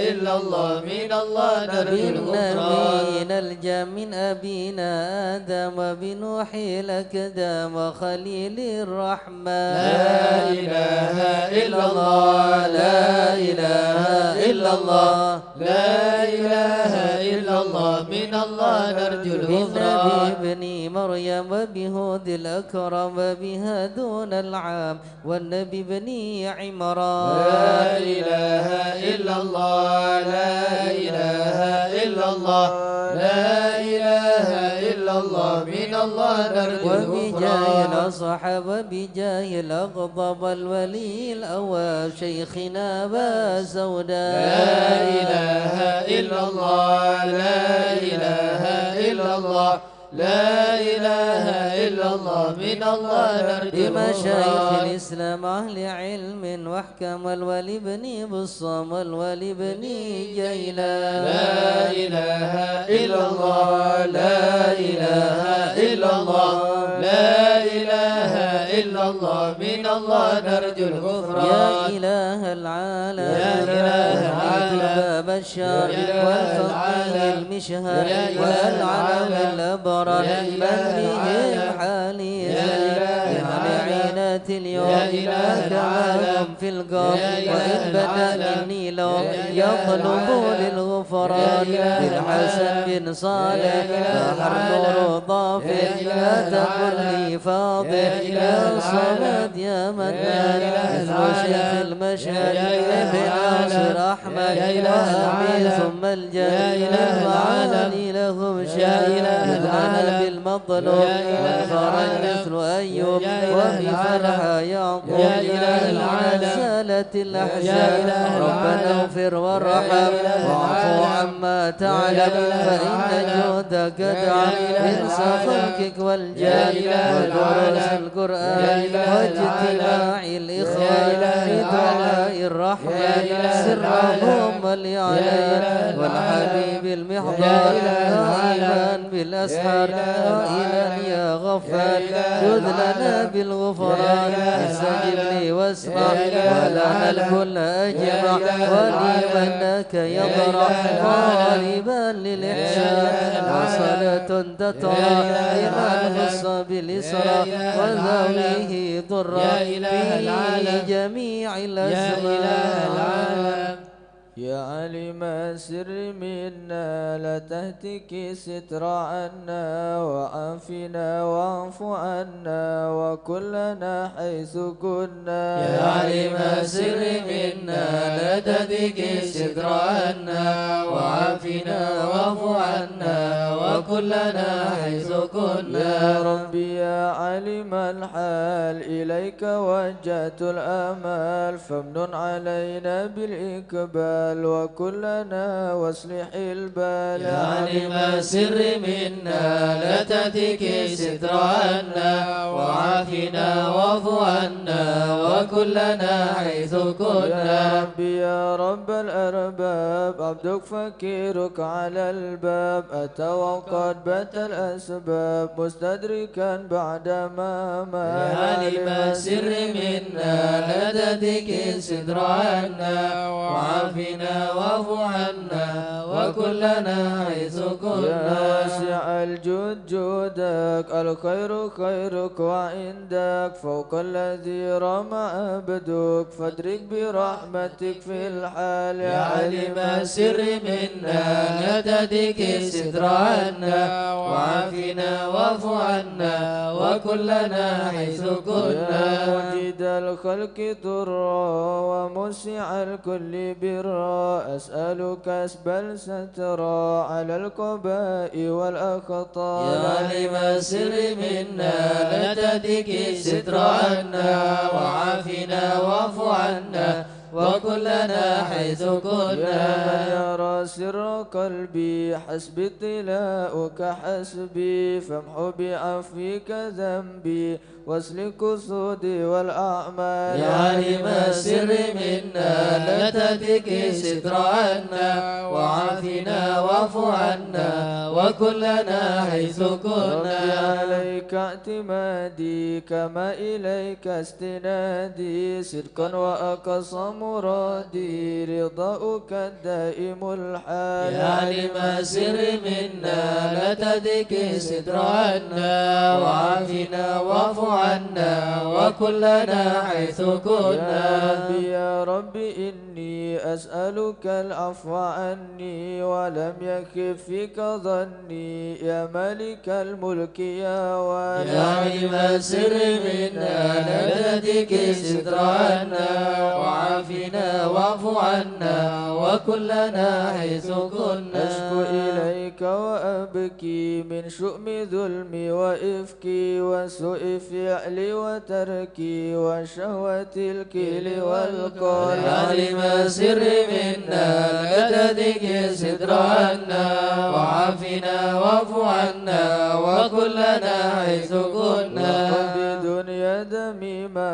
Speaker 1: إلا الله من الله نرجو الغفران
Speaker 2: بالنبي نلجأ من أبينا آدم وبنوح الأكدام وخليل الرحمن
Speaker 1: لا إله إلا الله لا
Speaker 2: إله إلا الله
Speaker 1: لا إله إلا الله من الله نرجو الغفران
Speaker 2: بالنبي ابن مريم وبهود الأكرم وبهادون العام والنبي بن عمران
Speaker 1: لا إله إلا الله لا إله إلا الله لا إله إلا الله من الله نرجو
Speaker 2: وبجاه
Speaker 1: الغفران
Speaker 2: الأصحاب وبجاه الأغضب الولي الأواب شيخنا أبا سوداء
Speaker 1: لا إله إلا الله لا إله إلا الله لا إله إلا الله من الله نرجو
Speaker 2: بمشايخ
Speaker 1: الغفران
Speaker 2: الإسلام أهل علم واحكم والولي بن بصام والولي بن جيلان
Speaker 1: لا إله إلا الله لا إله إلا الله لا إله إلا الله من الله نرجو
Speaker 2: يا
Speaker 1: الغفران
Speaker 2: إله العالم
Speaker 1: يا إله العالم
Speaker 2: باب الشر
Speaker 1: يا إله
Speaker 2: والفقه
Speaker 1: العالم
Speaker 2: المشهد
Speaker 1: يا إله
Speaker 2: والعلم
Speaker 1: العالم
Speaker 2: الأبرار
Speaker 1: يا
Speaker 2: من
Speaker 1: إله
Speaker 2: بهم
Speaker 1: العالم
Speaker 2: حالي
Speaker 1: يا إله العالم
Speaker 2: عينات اليوم
Speaker 1: يا إله العالم
Speaker 2: كما في القوم
Speaker 1: يا إله
Speaker 2: وإن بدا
Speaker 1: العالم
Speaker 2: مني لوم
Speaker 1: يا إله
Speaker 2: يطلب
Speaker 1: العالم
Speaker 2: للغفران
Speaker 1: يا إله
Speaker 2: بالحسن
Speaker 1: العالم
Speaker 2: بن صالح
Speaker 1: يا إله
Speaker 2: بحر
Speaker 1: العالم
Speaker 2: نور ضافر
Speaker 1: يا إله
Speaker 2: لا تكن
Speaker 1: العالم
Speaker 2: لي فاضل
Speaker 1: يا إله
Speaker 2: يا
Speaker 1: العالم
Speaker 2: صمد يا
Speaker 1: يا
Speaker 2: منان
Speaker 1: إله
Speaker 2: مثل شيخ
Speaker 1: العالم
Speaker 2: المشهد
Speaker 1: يا إله
Speaker 2: ابن ناصر
Speaker 1: العالم
Speaker 2: أحمد
Speaker 1: يا إله
Speaker 2: وأمين
Speaker 1: العالم
Speaker 2: ثم الجد
Speaker 1: يا إله العالم
Speaker 2: المعاني لهم
Speaker 1: يا
Speaker 2: شان
Speaker 1: إله
Speaker 2: يدعى
Speaker 1: العالم
Speaker 2: بالمطلوب
Speaker 1: يا إله
Speaker 2: والفرج
Speaker 1: العالم
Speaker 2: مثل أيوب
Speaker 1: يا إله
Speaker 2: وفي
Speaker 1: العالم
Speaker 2: فرحة يعقوب
Speaker 1: يا إله العالم
Speaker 2: زالت
Speaker 1: يا
Speaker 2: الأحزان
Speaker 1: إله
Speaker 2: ربنا
Speaker 1: العالم
Speaker 2: اغفر وارحم
Speaker 1: يا إله
Speaker 2: واعفو
Speaker 1: العالم
Speaker 2: عما
Speaker 1: يا
Speaker 2: تعلم
Speaker 1: إله
Speaker 2: فإن
Speaker 1: العالم
Speaker 2: جودك
Speaker 1: يا
Speaker 2: دعا
Speaker 1: إله
Speaker 2: إنسى
Speaker 1: العالم
Speaker 2: خلقك
Speaker 1: يا
Speaker 2: والجاه
Speaker 1: إله
Speaker 2: ودروس
Speaker 1: العالم
Speaker 2: القرآن
Speaker 1: يا إله
Speaker 2: واجتماع
Speaker 1: العالم
Speaker 2: الإخوان
Speaker 1: يا إله
Speaker 2: في دعاء
Speaker 1: العالم
Speaker 2: الرحمن
Speaker 1: يا إله
Speaker 2: سرهم
Speaker 1: العالم
Speaker 2: والإعلان
Speaker 1: يا إله
Speaker 2: والحبيب
Speaker 1: العالم
Speaker 2: المحضر
Speaker 1: يا إله العالم
Speaker 2: دائما بالأسحار
Speaker 1: يا إله
Speaker 2: قائلا
Speaker 1: العالم
Speaker 2: يا غفار
Speaker 1: يا إله
Speaker 2: جد لنا
Speaker 1: العالم
Speaker 2: بالغفران
Speaker 1: يا إله
Speaker 2: استجب
Speaker 1: العالم
Speaker 2: لي واسمع
Speaker 1: يا إله
Speaker 2: ولنا
Speaker 1: العالم
Speaker 2: الكل أجمع
Speaker 1: يا إله
Speaker 2: ولي
Speaker 1: العالم
Speaker 2: منك
Speaker 1: يا
Speaker 2: يضرع
Speaker 1: إله العالم
Speaker 2: طالبا للإحسان
Speaker 1: يا إله
Speaker 2: وصلاة
Speaker 1: العالم
Speaker 2: تطرى
Speaker 1: يا إله
Speaker 2: لمن
Speaker 1: العالم
Speaker 2: خص بالإسرى
Speaker 1: يا إله
Speaker 2: وذويه ضرا
Speaker 1: يا إله
Speaker 2: في
Speaker 1: العالم
Speaker 2: جميع
Speaker 1: يا إله
Speaker 2: الأزمان
Speaker 1: العالم
Speaker 3: يا علم السر منا لا تهتك ستر عنا وعافنا واعف عنا وكلنا حيث كنا
Speaker 1: يا علم السر منا لا تهتك ستر عنا وعافنا واعف عنا وكلنا حيث كنا
Speaker 3: يا ربي يا علم الحال إليك وجهت الآمال فامنن علينا بالإقبال وكلنا واصلح البال
Speaker 1: يا علم السر منا لا تهتك ستر عنا وعافنا واعف عنا وكلنا حيث
Speaker 3: يا
Speaker 1: كنا
Speaker 3: ربي يا رب الأرباب عبدك فكيرك على الباب أتى وقد بات الأسباب مستدركا بعدما
Speaker 1: يا
Speaker 3: مال
Speaker 1: علم السر منا لا تهتك ستر عنا وعافنا واعف عنا وكلنا حيث
Speaker 3: يا
Speaker 1: كنا
Speaker 3: واسع الجود جودك الخير خيرك وعندك فوق الذي رمى عبدك فادرك برحمتك في الحال
Speaker 1: يا علم السر منا لا تهتك ستر عنا وعافنا واعف عنا وكلنا حيث
Speaker 3: يا
Speaker 1: كنا
Speaker 3: مجيد الخلق ضرا ومسع الكل برا أسألك أسبل سترا على القباء والأخطاء
Speaker 1: يا علم السر منا لا تهتك ستر عنا وعافنا واعف عنا وكلنا حيث
Speaker 3: يا من
Speaker 1: كنا
Speaker 3: يرى سر قلبي حسبي اطلاؤك حسبي فامحو بعفوك ذنبي واسلك قصودي والأعمال
Speaker 1: يا علم السر منا لا تهتك ستر عنا وعافنا واعف عنا وكلنا حيث
Speaker 3: ربي
Speaker 1: كنا
Speaker 3: عليك عليك اعتمادي كما إليك استنادي صدقا وأقصى مرادي رضاؤك الدائم الحال
Speaker 1: يا علم سر منا لا تدك ستر عنا وعافنا واعف عنا وكلنا حيث كنا.
Speaker 3: يا رب إني أسألك العفو عني ولم يخف فيك ظني يا ملك الملك يا والي.
Speaker 1: يا علم سر منا لا تدك ستر عنا وعافنا واعف عنا وكلنا حيث كنا.
Speaker 3: أشكو إليك وأبكي من شؤم ظلمي وإفكي وسوء فعلي وتركي وشهوة الكيل والقال.
Speaker 1: يا علم سر منا لا تدك ستر عنا وعافنا واعف عنا وكلنا حيث كنا.
Speaker 3: بدنيا دميمة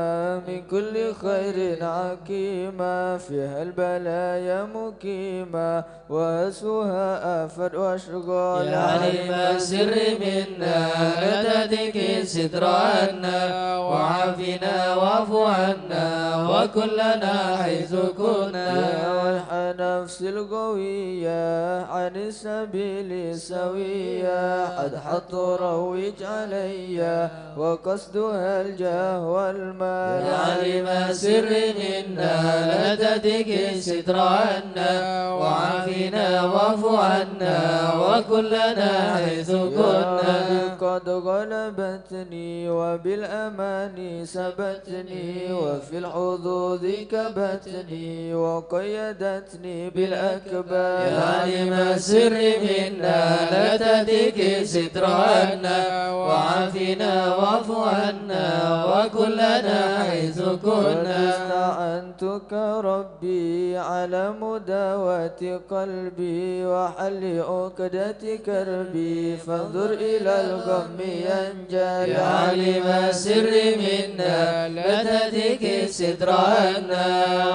Speaker 3: من كل خير عكيمة فيها البلايا مقيمة وأسوها آفات وأشغال.
Speaker 1: يا علم سر منا لا تدك ستر عنا وعافنا واعف عنا وكلنا حيث كنا.
Speaker 3: يا ويح نفس القوية عن السبيل سوية حد تروج علي وقصدها الجاه والمال.
Speaker 1: يا علم سر منا لا تدك ستر عنا وعافنا واعف عنا وكلنا حيث كنا.
Speaker 3: قد غلبتني وبالأمان سبتني وفي الحظوظ كبتني وقيدتني بالأكباد.
Speaker 1: يا علم سر منا لا تدك ستر عنا وعافنا واعف عنا وكلنا حيث كنا.
Speaker 3: استعنتك ربي على مداواة قلبي وحل عقدة كربي فانظر إلى الغم ينجلي.
Speaker 1: يا علم سر منا لا تدك ستر عنا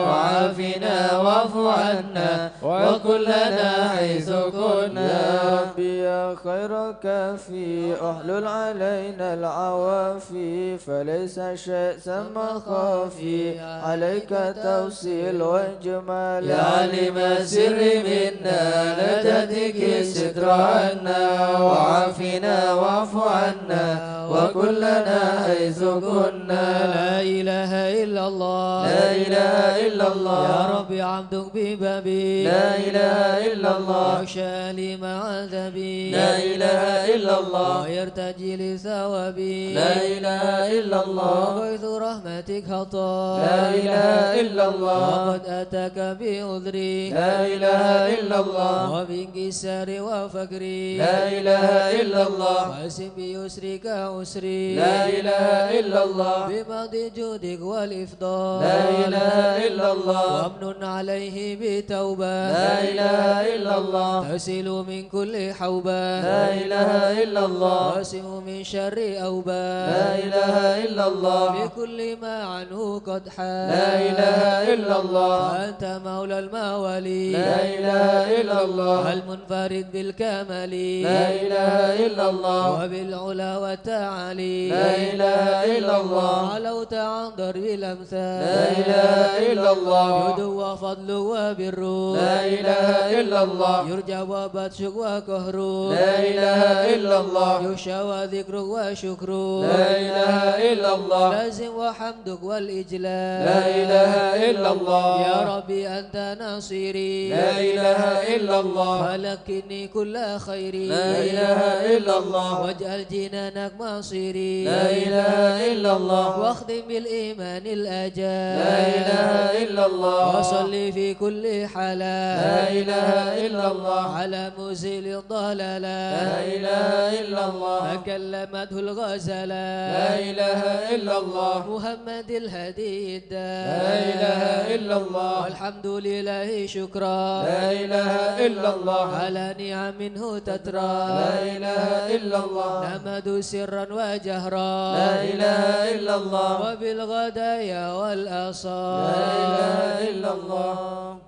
Speaker 1: وعافنا واعف عنا وكلنا حيث كنا.
Speaker 3: يا ربي يا خير كافي احلل علينا العوافي فليس شيء ثم خافي عليك توسيل واجمال.
Speaker 1: يا علم سر منا لا تدك ستر عنا وعافنا واعف عنا وكلنا حيث كنا.
Speaker 2: لا إله إلا الله
Speaker 1: لا إله إلا الله
Speaker 2: يا ربي عبدك ببابي
Speaker 1: لا إله إلا الله
Speaker 2: يخشى لي مع عذابي
Speaker 1: لا إله إلا الله
Speaker 2: ويرتجي لثوابي
Speaker 1: لا إله إلا الله
Speaker 2: وغيث رحمتك هطال
Speaker 1: لا إله إلا الله
Speaker 2: وقد أتاك بعذري
Speaker 1: لا إله إلا الله
Speaker 2: وبانكسار وفقري
Speaker 1: لا إله إلا الله
Speaker 2: واسم بيسرك عسري
Speaker 1: لا إله إلا الله
Speaker 2: بماض جودك والإفضال
Speaker 1: لا إله إلا الله
Speaker 2: وامن عليه بتوبة
Speaker 1: لا إله إلا الله
Speaker 2: تسل من كل حوبة
Speaker 1: لا إله إلا الله
Speaker 2: واسم من شر أوبة
Speaker 1: لا إله إلا الله
Speaker 2: بكل ما عنه قد حال
Speaker 1: لا إله إلا الله
Speaker 2: أنت مولى الموالي
Speaker 1: لا إله إلا الله
Speaker 2: المنفرد بالكمال
Speaker 1: لا إله إلا الله
Speaker 2: وبالعلا والتعالي
Speaker 1: لا إله إلا الله
Speaker 2: علوت عن ضرب الأمثال
Speaker 1: لا إله إلا الله
Speaker 2: جود وفضل وبر
Speaker 1: لا إله إلا الله
Speaker 2: يرجى وبطش وقهر
Speaker 1: لا إله إلا الله
Speaker 2: يخشى وذكر وشكر
Speaker 1: لا إله إلا الله
Speaker 2: لازم وحمدك والإجلال
Speaker 1: لا إله إلا الله
Speaker 2: يا ربي أنت ناصري
Speaker 1: لا إله إلا الله
Speaker 2: فلكني كل خيري
Speaker 1: لا إله إلا الله
Speaker 2: واجعل جنانك مصيري
Speaker 1: لا إله إلا الله
Speaker 2: واخدم بالإيمان الأجال
Speaker 1: لا إله إلا الله
Speaker 2: وصل في كل حالة
Speaker 1: لا إله إلا الله
Speaker 2: على مزيل الضلالة
Speaker 1: لا إله إلا الله
Speaker 2: فكلمته الغزالة
Speaker 1: لا إله إلا الله
Speaker 2: محمد الهدي الدار
Speaker 1: لا إله إلا الله
Speaker 2: والحمد لله شكرا
Speaker 1: لا إله إلا الله
Speaker 2: على نعم منه تترى
Speaker 1: لا إله إلا الله
Speaker 2: نحمد سرا وجهرا
Speaker 1: لا إله إلا الله
Speaker 2: وبالغدايا والآصال
Speaker 1: لا إله إلا الله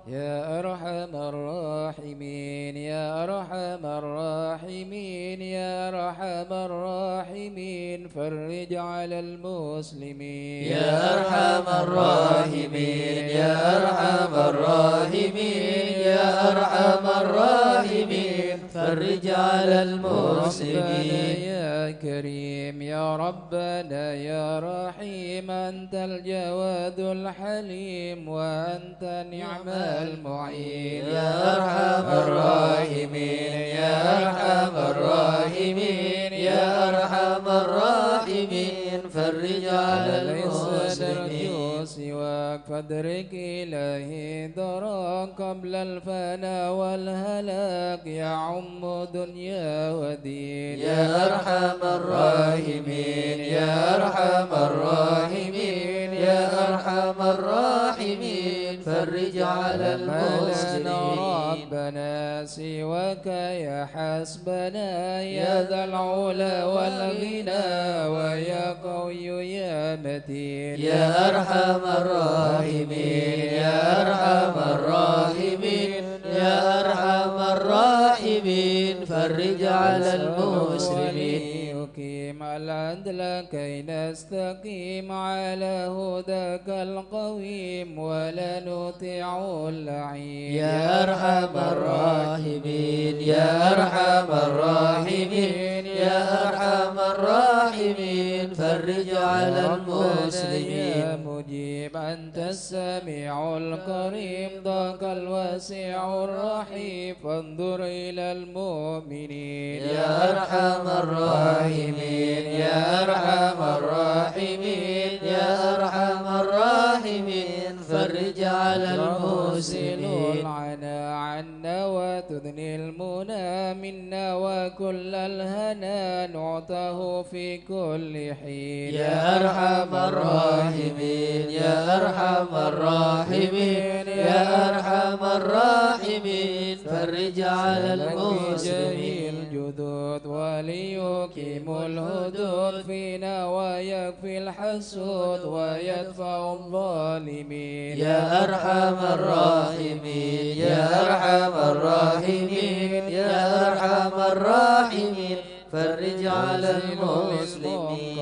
Speaker 4: يا أرحم الراحمين يا أرحم الراحمين يا أرحم الراحمين فرج على المسلمين
Speaker 1: يا أرحم الراحمين يا أرحم الراحمين يا أرحم الراحمين فرج على المسلمين
Speaker 4: يا كريم يا ربنا يا رحيم أنت الجواد الحليم وأنت نعم المعين
Speaker 1: يا أرحم الراحمين يا أرحم الراحمين يا أرحم الراحمين فرج على المسلمين
Speaker 4: سواك فادرك إلهي دراك قبل الفناء والهلاك يعم دنيا ودين
Speaker 1: يا أرحم الراحمين يا أرحم الراحمين يا أرحم الراحمين فرج على المسلمين
Speaker 4: ربنا سواك يا حسبنا يا ذا العلا والغنى ويا قوي يا متين
Speaker 1: يا أرحم الراحمين يا أرحم الراحمين يا أرحم الراحمين فرج على المسلمين
Speaker 4: يقيم العدل كي نستقيم على هداك القويم ولا نطيع اللعين
Speaker 1: يا أرحم الراحمين يا أرحم الراحمين يا أرحم الراحمين فرج على المسلمين
Speaker 4: يا مجيب أنت السميع القريب ضاق الواسع الرحيم فانظر إلى المؤمنين
Speaker 1: يا أرحم الراحمين يا أرحم الراحمين يا أرحم الراحمين فرج على المسلمين
Speaker 4: العنا عنا وتدني المنى منا وكل الهنا نعطه في كل حين
Speaker 1: يا أرحم الراحمين يا أرحم الراحمين يا أرحم الراحمين فرج على المسلمين
Speaker 4: الجدود وليقيم الهدود فينا ويكفي الحسود ويدفع الظالمين
Speaker 1: يا أرحم الراحمين يا أرحم الراحمين يا أرحم الراحمين فرج على المسلمين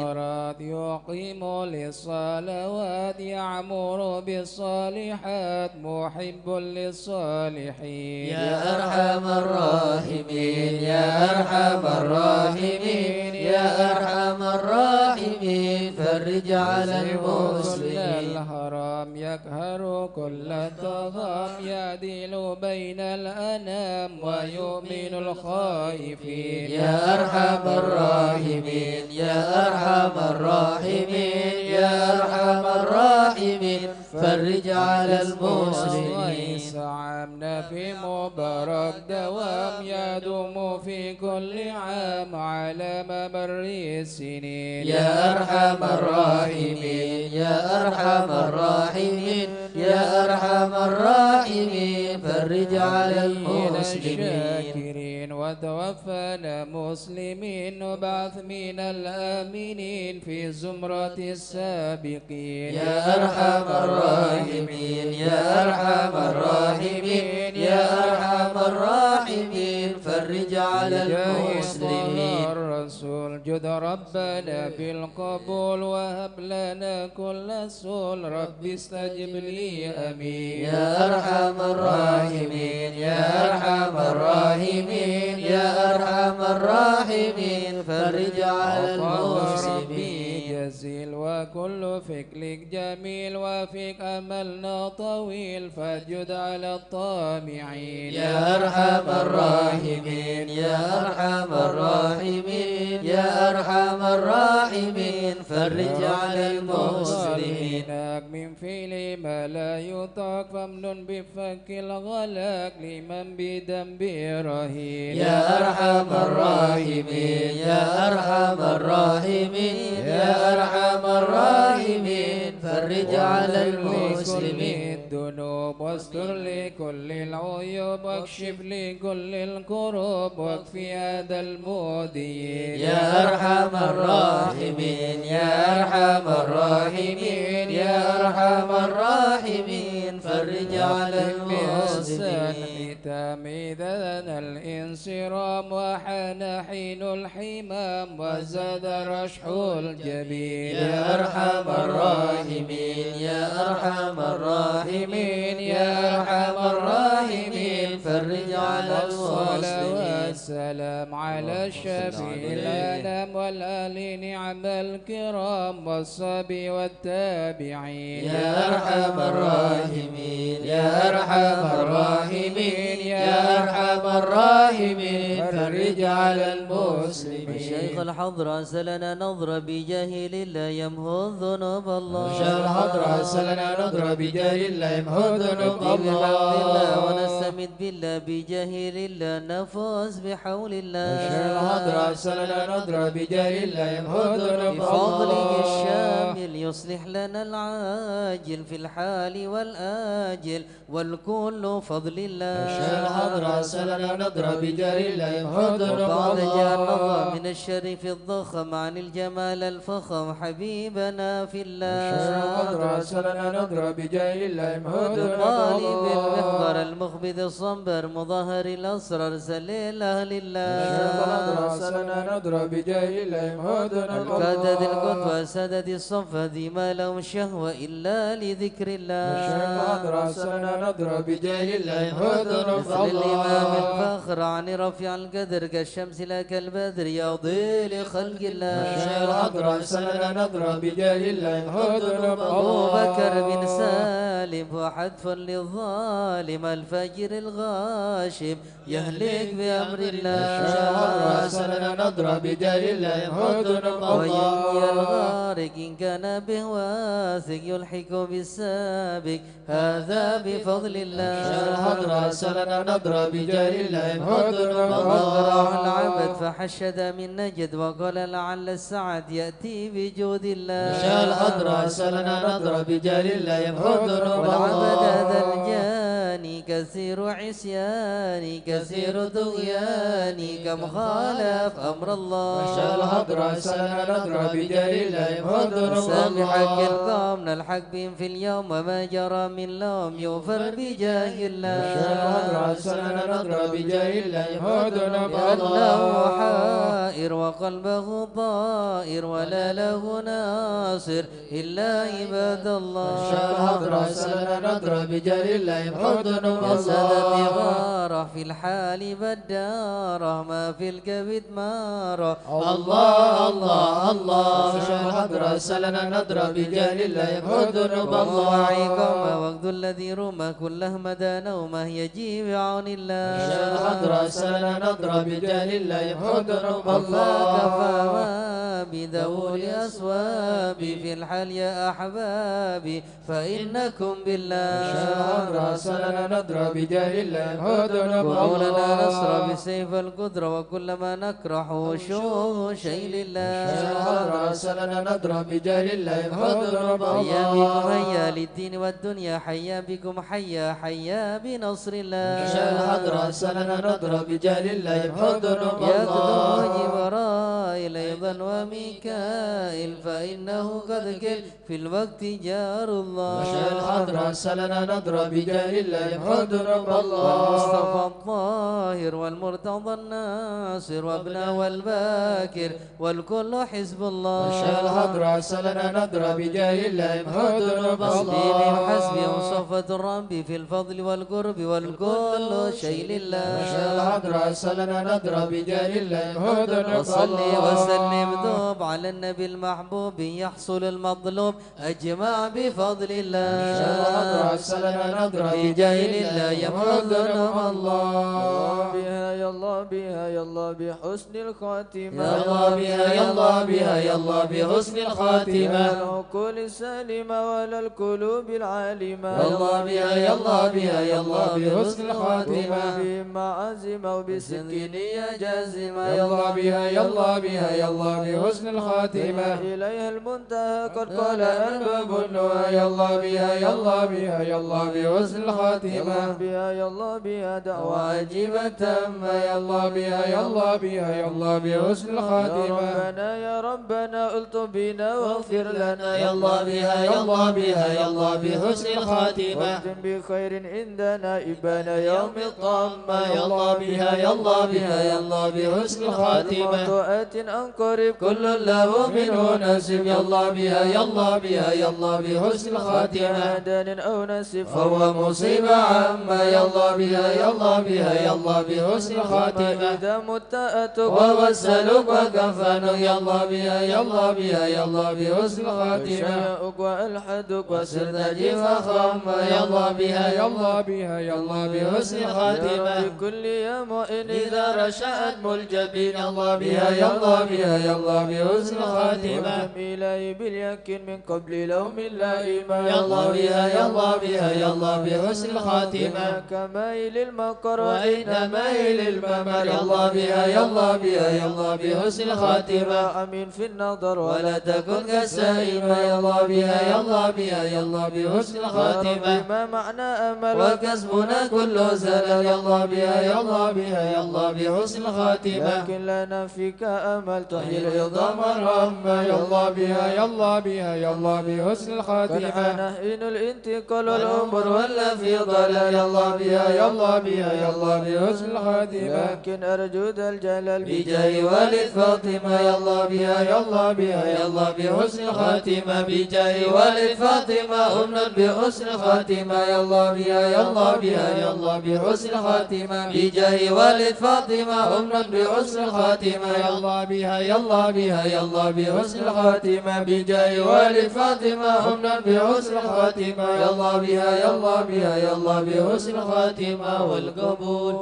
Speaker 4: يقيم للصلوات يعمر بالصالحات محب للصالحين
Speaker 1: يا أرحم الراحمين يا أرحم الراحمين يا أرحم الراحمين فرج على المسلمين
Speaker 4: الحرام يقهر كل الطغام يعدل بين الأنام ويؤمن الخائفين
Speaker 1: يا أرحم الراحمين يا أرحم الراحمين يا أرحم الراحمين فرج على المسلمين
Speaker 4: سعامنا في مبارك دوام يدوم في كل عام على ممر السنين
Speaker 1: يا أرحم الراحمين يا أرحم الراحمين يا أرحم الراحمين فرج على المسلمين
Speaker 4: وتوفنا مسلمين وبعث من الآمنين في زمرة السابقين
Speaker 1: يا أرحم الراحمين يا أرحم الراحمين يا أرحم الراحمين فرج على المسلمين
Speaker 4: الرسول جد ربنا بالقبول وهب لنا كل سول رب استجب لي أمين
Speaker 1: يا أرحم الراحمين يا أرحم الراحمين يا أرحم الراحمين فرج على المسلمين
Speaker 4: جزيل وكل فكرك جميل وفيك أملنا طويل فجد على الطامعين
Speaker 1: يا أرحم الراحمين يا أرحم الراحمين يا أرحم الراحمين فرج على المسلمين
Speaker 4: من فعل ما لا يطاق فمن بفك الغلاك لمن بذنب رهين
Speaker 1: يا أرحم الراحمين يا أرحم الراحمين يا أرحم الراحمين فرج على المسلمين
Speaker 4: الذنوب واستر لكل العيوب واكشف لكل الكروب واكفي هذا المؤذيين
Speaker 1: يا أرحم الراحمين يا أرحم الراحمين يا أرحم الراحمين فرج على المسلمين
Speaker 4: تميدنا الانصرام وحان حين الحمام وزاد رشح الجبين
Speaker 1: يا أرحم الراحمين يا أرحم الراحمين يا أرحم الراحمين فرج على المسلمين
Speaker 4: والسلام على الشفيع الأنام والآل نعم الكرام والصبي والتابعين
Speaker 1: يا أرحم الراحمين يا أرحم الراحمين يا أرحم الراحمين فرج على المسلمين.
Speaker 2: شيخ الحضرة سلنا نظر بجاه الله يمحو ذنوب الله.
Speaker 1: شيخ الحضرة سلنا نظر بجاه الله يمحو ذنوب الله.
Speaker 2: ونستمد بالله بجاه الله نفوز بحول الله.
Speaker 1: شيخ الحضرة سلنا نظر بجاه الله يمحو ذنوب الله.
Speaker 2: بفضله الشامل يصلح لنا العاجل في الحال والآجل والكل فضل الله.
Speaker 1: شيخ الحضرة سلنا نظر بجاه الله يمحو ذنوب
Speaker 2: وبعد
Speaker 1: الله.
Speaker 2: جعلنا من الشريف الضخم عن الجمال الفخم حبيبنا في الله.
Speaker 1: شيخ الحضرة سلنا نظر بجاه الله يمحو ذنوب
Speaker 2: طالب
Speaker 1: الله.
Speaker 2: المحضر المخبذ الصنبر مظهر الأسرار سليل أهل الله.
Speaker 1: شيخ الحضرة سلنا نظر بجاه الله يمحو ذنوب الله.
Speaker 2: الكادد القدوة سدد الصفة ذي ما لهم شهوة إلا لذكر الله.
Speaker 1: شيخ الحضرة سلنا نظر بجاه الله يمحو ذنوب
Speaker 2: مثل الإمام
Speaker 1: الله.
Speaker 2: الفخر عن رفيع القدر كالشمس لا كالبدر يضي لخلق الله.
Speaker 1: شيخ الحضرة سلنا نظر بجاه الله يمحو ذنوب
Speaker 2: أبو بكر
Speaker 1: الله.
Speaker 2: بن سالم وحتف للظالم الفجر الغاشم يهلك بأمر الله.
Speaker 1: شيخ الحضرة سلنا نظر بجاه الله يمحو ذنوب
Speaker 2: وينجي
Speaker 1: الله.
Speaker 2: الغارق إن كان به واثق يلحق بالسابق هذا بفضل الله.
Speaker 1: شيخ الحضرة سلنا نظر بجاه الله يمحو ذنوب
Speaker 2: وأغراه العبد
Speaker 1: الله.
Speaker 2: فحشد من نجد وقال لعل السعد يأتي بجود الله.
Speaker 1: شيخ الحضرة سلنا نظر بجاه الله يمحو ذنوب
Speaker 2: والعبد هذا
Speaker 1: الله.
Speaker 2: الجاني كثير عصياني كثير طغياني كم خالف أمر الله.
Speaker 1: شيخ الحضرة سلنا نظر بجاه الله يمحو ذنوب
Speaker 2: سامح حق
Speaker 1: الله.
Speaker 2: القوم نلحق بهم في اليوم وما جرى من لوم يغفر بجاه الله.
Speaker 1: شيخ الحضرة سلنا نظر بجاه الله يمحو ذنوب
Speaker 2: لأنه
Speaker 1: الله.
Speaker 2: حائر وقلبه طائر ولا له ناصر إلا عباد الله.
Speaker 1: شيخ الحضرة سلنا نظر بجاه الله يمحو ذنوب
Speaker 2: وسدت
Speaker 1: الله.
Speaker 2: غاره في الحال بداره ما في الكبد ماره.
Speaker 1: الله الله الله. شيخ الحضرة سلنا نظر بجاه الله يمحو ذنوب الله.
Speaker 2: ووعيكم وقت الذي رمى كله مدى نومه يجي بعون الله.
Speaker 1: شيخ الحضرة سلنا نظر بجاه الله يمحو ذنوب
Speaker 2: الله كفى
Speaker 1: الله.
Speaker 2: بذوي أسوابي في الحال يا أحبابي فإنكم بالله.
Speaker 1: شيخ الحضرة سلنا نظر بجاه الله يمحو ذنوب
Speaker 2: ولنا نصر
Speaker 1: الله.
Speaker 2: بسيف القدرة وكل ما نكره شوه شيء لله.
Speaker 1: شيخ الحضرة سلنا نظر بجاه الله يمحو ذنوب
Speaker 2: حيا بكم
Speaker 1: الله.
Speaker 2: هيا للدين والدنيا حيا بكم حيا حيا بنصر الله.
Speaker 1: شيخ الحضرة سلنا نظر بجاه الله يمحو ذنوب
Speaker 2: يكتب
Speaker 1: الله.
Speaker 2: جبرائيل أيضا وميكائيل فإنه قد كل في الوقت جار الله.
Speaker 1: شيخ الحضرة سلنا نظر بجاه الله يمحو ذنوب الله.
Speaker 2: والمصطفى الطاهر والمرتضى الناصر وابنه والباكر والكل حزب الله.
Speaker 1: شيخ الحضرة سلنا نظر بجاه الله يمحو ذنوب
Speaker 2: حسبي من
Speaker 1: الله.
Speaker 2: حسبي وصفة الرب في الفضل والقرب والكل شيء لله.
Speaker 1: شيخ الحضرة سلنا نظر بجاه الله يمحو ذنوب
Speaker 2: وصلي
Speaker 1: الله.
Speaker 2: وسلم دوب على النبي المحبوب يحصل المطلوب أجمع بفضل الله.
Speaker 1: شيخ الحضرة سلنا نظر
Speaker 2: بجاه
Speaker 1: بجاه
Speaker 2: الله
Speaker 1: الله
Speaker 2: يمحو
Speaker 1: يمحو
Speaker 2: الذنوب
Speaker 1: ذنوب
Speaker 2: الله.
Speaker 1: الله.
Speaker 3: بها يا الله بها يا الله بحسن الخاتمة.
Speaker 1: يا الله بها يا الله بها يا الله بحسن الخاتمة.
Speaker 3: العقول السالمة ولا القلوب العالمة.
Speaker 1: يا الله بها يا الله بها يا الله بحسن الخاتمة.
Speaker 3: بما عزم وبسكينية جازمة.
Speaker 1: يا الله بها يا الله بها يا الله بحسن الخاتمة.
Speaker 3: إليها المنتهى قد قال أرباب النهى.
Speaker 1: يا الله بها يا الله بها يا الله بحسن
Speaker 3: يا الله
Speaker 1: الخاتمة.
Speaker 3: بها يا الله بها دعوة
Speaker 2: واجبة
Speaker 3: تامة.
Speaker 4: يا الله بها يا الله بها يا الله بحسن الخاتمة
Speaker 3: يا ربنا الطف بنا واغفر لنا
Speaker 1: يا الله بها يا الله بها يا الله بحسن الخاتمة
Speaker 3: واختم بخير عندنا إبانا يوم الطامة
Speaker 1: يا الله بها يا الله بها يا الله بحسن الخاتمة
Speaker 3: وطاعات أنقرب
Speaker 1: كل له منه نسب يا الله بها يا الله بها يا الله بحسن الخاتمة
Speaker 3: دان أو نسب
Speaker 1: فهو مصيبة عامة يا الله بها يا الله بها يا الله بحسن الخاتمة
Speaker 3: إذا مت أتوب
Speaker 1: وغسلك وكفنك يا الله بها يا الله بها يا الله بحسن الخاتمة
Speaker 3: وشيئك وألحدك
Speaker 1: وسرت جيف خامة يا الله بها
Speaker 4: يا الله بها يا الله بحسن الخاتمة
Speaker 3: بكل يا مؤمن
Speaker 1: إذا رشأت ملجبين يا الله بها يا الله بها يا الله بحسن الخاتمة
Speaker 3: إلهي باليقين من قبل لوم اللائمة
Speaker 1: يا الله بها يا الله بها يا الله بحسن الخاتمة
Speaker 3: كمائل المقر
Speaker 1: وإن مائل الممر يا الله بها يا الله بها يا الله بحسن الخاتمة
Speaker 3: أمين في النظر
Speaker 1: ولا تكن كالسائمة يا الله بها يا الله بها يا الله بحسن الخاتمة
Speaker 3: ما معنى أمل
Speaker 1: وكسبنا كل زلل يا الله بها يا الله بها يا الله بحسن الخاتمة
Speaker 3: لكن لنا فيك أمل تحيي
Speaker 1: العظام
Speaker 4: الرحمة يا الله بها يا الله بها يا الله بحسن
Speaker 3: قد
Speaker 4: الخاتمة
Speaker 3: حان حين الانتقال
Speaker 1: والعمر ولا في ضلال يا الله بها يا الله بها يا الله
Speaker 4: بحسن الخاتمة
Speaker 3: لكن أرجو ذا الجلال
Speaker 1: بجاه والد فاطمة يا الله بها يا الله بها يا الله بحسن الخاتمة بجاه والد فاطمة أمنا بحسن الخاتمة يا الله بها يا الله بها يا الله بحسن الخاتمة بجاه والد فاطمة أمنا بحسن الخاتمة يا الله بها يا الله بها يا الله بحسن الخاتمة بجاه والد فاطمة أمنا بحسن الخاتمة يا الله بها يا الله بها يا الله بحسن الخاتمة والقبول.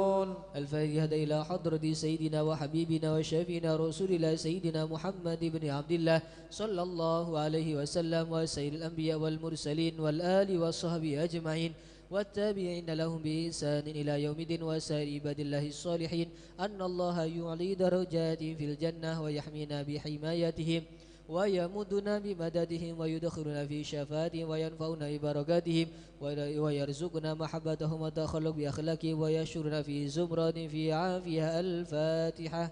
Speaker 2: الفاتحة إلى حضرة سيدنا وحبيبنا وشفينا رسول الله سيدنا محمد بن عبد الله صلى الله عليه وسلم وسيد الأنبياء والمرسلين والآل والصحبه أجمعين والتابعين لهم بإحسان إلى يوم الدين وسائر عباد الله الصالحين أن الله يعلي درجاتهم في الجنة ويحمينا بحمايتهم ويمدنا بمددهم ويدخلنا في شفاعتهم وينفعنا ببركاتهم ويرزقنا محبتهم وتخلق بأخلاقهم ويشرنا في زمرة في عافية. الفاتحة.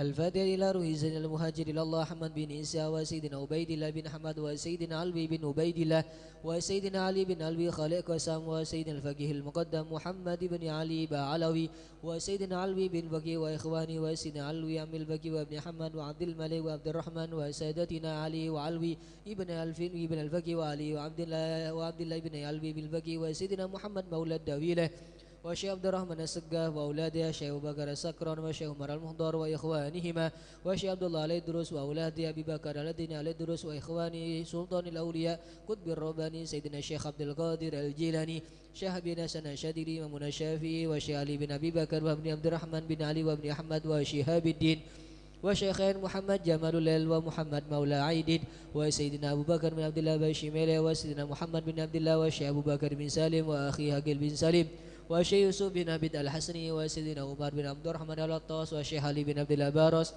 Speaker 2: الفاتحة إلى روح زين المهاجر إلى الله محمد بن عيسى وسيدنا عبيد الله بن حمد وسيدنا علي بن عبيد الله وسيدنا علي بن علوي خالق وسام وسيدنا الفقيه المقدم محمد بن علي بعلوي وسيدنا علوي بن بكي وإخواني وسيدنا علوي عم البكي وابن حمد وعبد الملك وعبد الرحمن وسادتنا علي وعلوي ابن الفين ابن البكي وعلي وعبد الله بن علوي بالبكي وسيدنا محمد مولى الدويلة وشيخ عبد الرحمن السقاف وأولاده شيخ أبو بكر السكران وشيخ عمر المهضر وإخوانهما وشيخ عبد الله علي الدروس وأولاده أبي بكر الذين علي الدروس وإخوانه سلطان الأولياء قطب الرباني سيدنا الشيخ عبد القادر الجيلاني شيخ بن حسن الشاذلي ومنى الشافعي وشيخ علي بن أبي بكر وابن عبد الرحمن بن علي وابن أحمد وشهاب الدين وشيخين محمد جمال الليل ومحمد مولى عيد وسيدنا أبو بكر بن عبد الله بن شميلة وسيدنا محمد بن عبد الله وشيخ أبو بكر بن سالم وأخي هقل بن سالم وشيخ يوسف بن عبد الحسني وسيدنا عمر بن عبد الرحمن العطاس وشيخ علي بن عبد الله بارس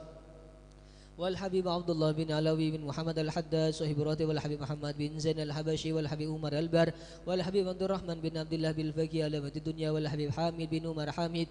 Speaker 2: والحبيب عبد الله بن علوي بن محمد الحداد صاحب الراتب والحبيب محمد بن زين الحبشي والحبيب عمر البر والحبيب عبد الرحمن بن عبد الله بالفقي علامة الدنيا والحبيب حامد بن عمر حامد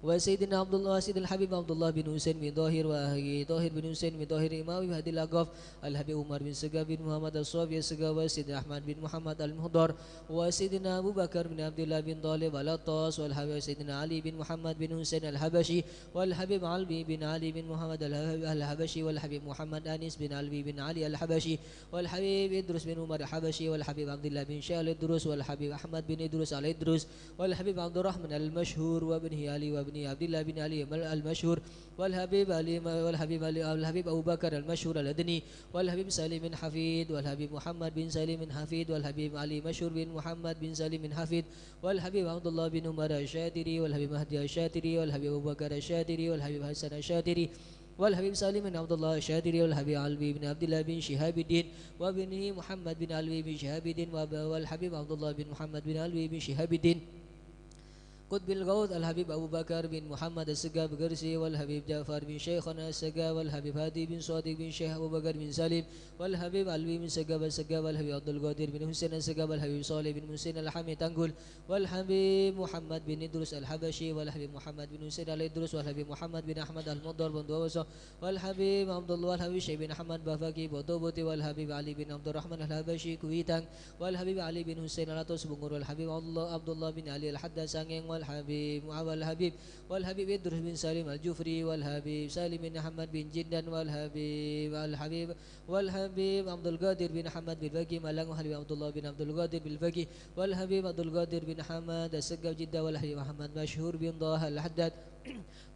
Speaker 2: وسيدنا عبد الله سيد الحبيب عبد الله بن حسين بن ظاهر وأخي طاهر بن حسين بن ظاهر إمام هادي الأقاف الحبيب عمر بن سقا بن محمد الصافي السقا وسيدنا أحمد بن محمد المهضر وسيدنا أبو بكر بن عبد الله بن طالب العطاس والحبيب سيدنا علي بن محمد بن حسين الحبشي والحبيب علي بن علي بن محمد الحبشي والحبيب محمد أنيس بن علي بن علي الحبشي والحبيب إدرس بن عمر الحبشي والحبيب عبد الله بن شال الدروس والحبيب أحمد بن إدرس علي الدروس والحبيب عبد الرحمن المشهور وابنه علي وابن عبد الله بن علي المشهور والحبيب علي والحبيب أبو بكر المشهور الأدني والحبيب سالم بن حفيد والحبيب محمد بن سالم بن حفيد والحبيب علي مشهور بن محمد بن سالم بن حفيد والحبيب عبد الله بن عمر الشاتري والحبيب مهدي الشاتري والحبيب أبو بكر الشاتري والحبيب حسن الشاتري والحبيب سالم بن عبد الله الشاتري والحبيب علوي بن عبد الله بن شهاب الدين وابنه محمد بن علوي بن شهاب الدين والحبيب عبد الله بن محمد بن علوي بن شهاب الدين قطب الغوث الحبيب أبو بكر بن محمد السقا بقرسي، والحبيب جعفر بن شيخنا السقا، والحبيب هادي بن صادق بن شيخ أبو بكر بن سالم، والحبيب علوي بن سقا السقا، والحبيب عبد القادر بن حسين السقا، والحبيب صالح بن حسين الحمي تنقل، والحبيب محمد بن إدريس الحبشي، والحبيب محمد بن حسين الإدريس، والحبيب محمد بن أحمد المضر بن دوسة، والحبيب عبد الله والحبيب شيخ بن أحمد بافكي بودوبوتي، والحبيب علي بن عبد الرحمن الحبشي كويتان، والحبيب علي بن حسين الأطوس بنغور، والحبيب عبد الله بن علي الحداد سانغين، والحبيب إدريس بن سالم الجفري، والحبيب سالم بن محمد بن جندن، والحبيب عبد القادر بن محمد بالفقي مالان، والحبيب عبد الله بن عبد القادر بالفقي، والحبيب عبد القادر بن حماد السقا جدة، والحبيب محمد مشهور بن ضاها الحداد،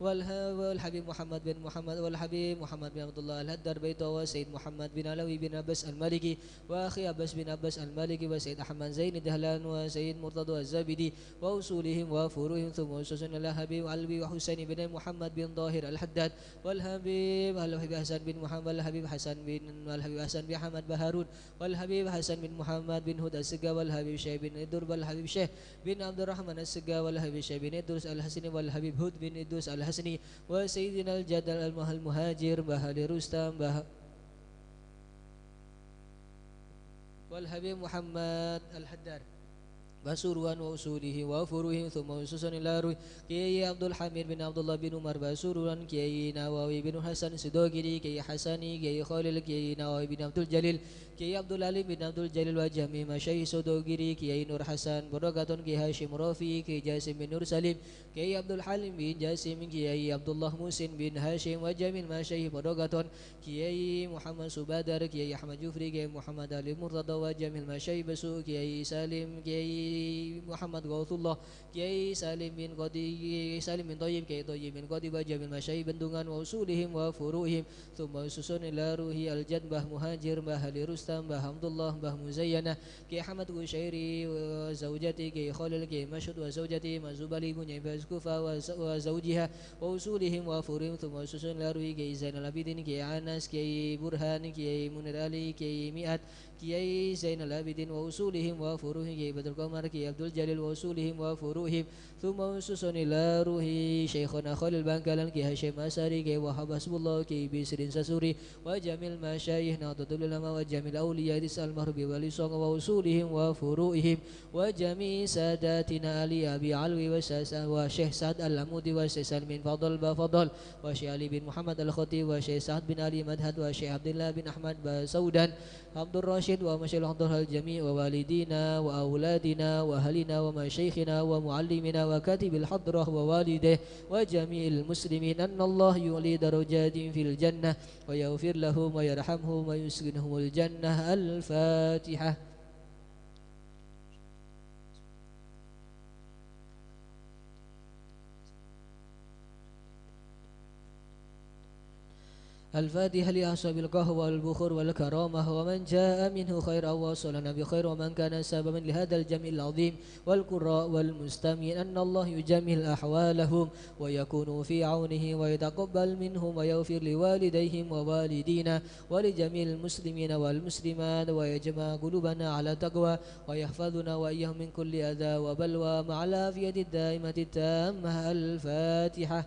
Speaker 2: والحبيب محمد بن محمد، والحبيب محمد بن عبد الله الهدر بيته، وسيد محمد بن علوي بن عباس المالكي، واخي عباس بن عباس المالكي، وسيد احمد زين دهلان، وسيد مرتضى الزابدي، واصولهم وفروعهم، ثم وسوسن الحبيب علوي وحسين بن محمد بن ظاهر الحداد، والحبيب حسن بن محمد، والحبيب حسن بن حمد بهارون، والحبيب حسن بن محمد بن هدى السقا، والحبيب شيخ بن إدرس، والحبيب شيخ بن عبد الرحمن السقا، والحبيب شيخ بن إدرس الحسني، والحبيب هود بن إدرس الحسني، وسيدنا الجدل المهاجر بهال رستم والحبيب محمد الحدار بسروان وأصوله وفروه، ثم وسوسن اللاروي كي عبد الحميد بن عبد الله بن عمر بسروان كي نواوي بن حسن سدوغري كي حسني كي خالد كي نواوي بن عبد الجليل كي عبد العليم بن عبد الجليل وجميع مشايخ سدوغري كي نور حسن بركاتون كي هاشم رافي كي جاسم بن نور سليم كي عبد الحليم بن جاسم كي عبد الله محسن بن هاشم وجميع مشايخ بركاتون كي محمد سبادر كي أحمد جفري كي محمد علي مرتضى وجميع مشايخ بسو كي سالم كي محمد غوث الله كي سالم بن قدي سالم بن طيب كي طيب بن قدي وجميع المشايخ بندونgan وأصولهم وفروعهم، ثم وسوسن إلى روحي الجد باه مهاجر باه رستم باه عبد الله باه مزينة كي حمد وشيري وزوجتي كي خلل كي مشهد وزوجتي مزوبلي بن عباس كوفة وزوجها وأصولهم وفروعهم، ثم وسوسن إلى روحي كي زين العابدين كي عناس كي برهان كي منير علي كي مئات كي زين العابدين وأصولهم وفروعهم كي بدر القمر كي عبد الجليل وأصولهم وفروعهم، ثم وسوسن إلى روحي شيخنا خليل بنكالن كي هاشم أساري كي وهب حسب الله كي بسر سسوري وجميع المشايخ نهضة العلماء وجميع الأولياء المرب والصوم وأصولهم وفروعهم، وجميع ساداتنا علي أبي علوي وشيخ سعد العمودي وشيخ سلمين فضل بفضل وشيخ علي بن محمد الخطيب وشيخ سعد بن علي مدهد وشيخ عبد الله بن أحمد بسودان عبد الراشد ومشايخ حضرها الجميع ووالدينا وأولادنا وأهلنا ومشايخنا ومعلمنا وكاتب الحضرة ووالده وجميع المسلمين أن الله يعلي درجات في الجنة ويغفر لهم ويرحمهم ويسكنهم الجنة. الفاتحة. الفاتحة لأصحاب القهوة والبخور والكرامة ومن جاء منه خير أو وصلنا بخير ومن كان سببا لهذا الجمع العظيم والقراء والمستمعين أن الله يجمل أحوالهم ويكون في عونه ويتقبل منهم ويغفر لوالديهم ووالدينا ولجميع المسلمين والمسلمات ويجمع قلوبنا على تقوى ويحفظنا وإياهم من كل أذى وبلوى مع العافية الدائمة التامة. الفاتحة.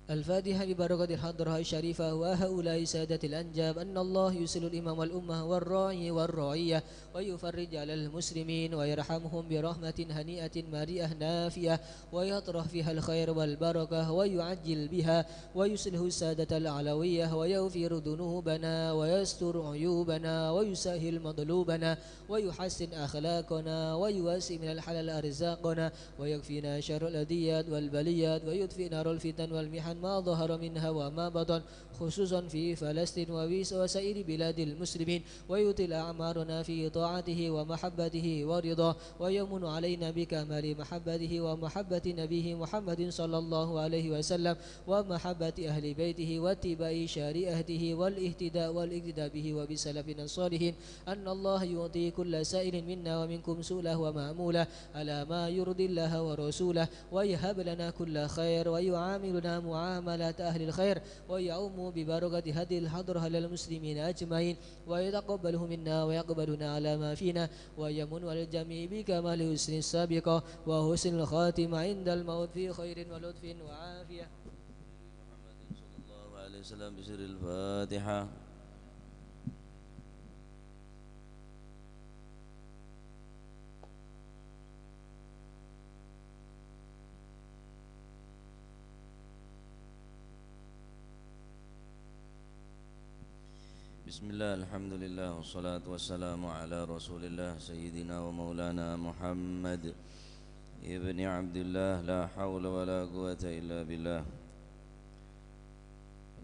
Speaker 2: الفاتحة ببركة الحضرة الشريفة وهؤلاء سادة الأنجاب أن الله يسل الإمام والأمة والراعي والرعية ويفرج على المسلمين ويرحمهم برحمة هنيئة مريئة نافية ويطرح فيها الخير والبركة ويعجل بها ويصلح السادة العلوية ويغفر ذنوبنا ويستر عيوبنا ويسهل مطلوبنا ويحسن أخلاقنا ويواسي من الحلال أرزاقنا ويكفينا شر الأذيات والبليات ويطفئ نار الفتن والمحن ما ظهر منها وما بطن خصوصا في فلسطين وسائر بلاد المسلمين ويطيل أعمارنا في طاعته ومحبته ورضاه ويمن علينا بكمال محبته ومحبة نبيه محمد صلى الله عليه وسلم ومحبة أهل بيته واتباع شريعته والاقتداء به وبسلفنا الصالحين أن الله يعطي كل سائل منا ومنكم سؤله ومأموله على ما يرضي الله ورسوله ويهب لنا كل خير ويعاملنا معاملة معاملة أهل الخير ويعم ببركة هذه الحضرة على المسلمين أجمعين ويتقبله منا ويقبلنا على ما فينا ويمن على الجميع بكمال حسن السابقة وحسن الخاتمة عند الموت في خير ولطف وعافية.
Speaker 5: محمد صلى الله عليه وسلم بسر الفاتحة. Bismillah, alhamdulillah, wassalatu wassalamu ala rasulillah Sayyidina wa maulana Muhammad Ibni Abdullah, la hawla wa la quwata illa billah.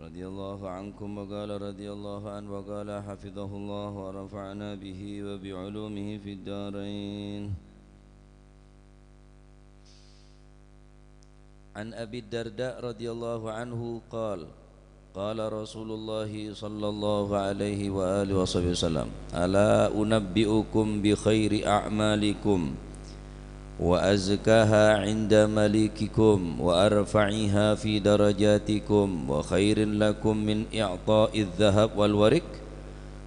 Speaker 5: Radiyallahu ankum wa qala radiyallahu an wa qala hafidhahullah wa rafa'na bihi wa bi'ulumihi fid darain. An Abi Darda radiyallahu anhu qala Qala Rasulullah sallallahu alaihi wa alihi wasallam, ala unabbi'ukum bi khairi a'malikum wa azkaha 'inda malikikum wa arfa'iha fi darajatikum wa khairin lakum min i'ta'iz dhahab wal warik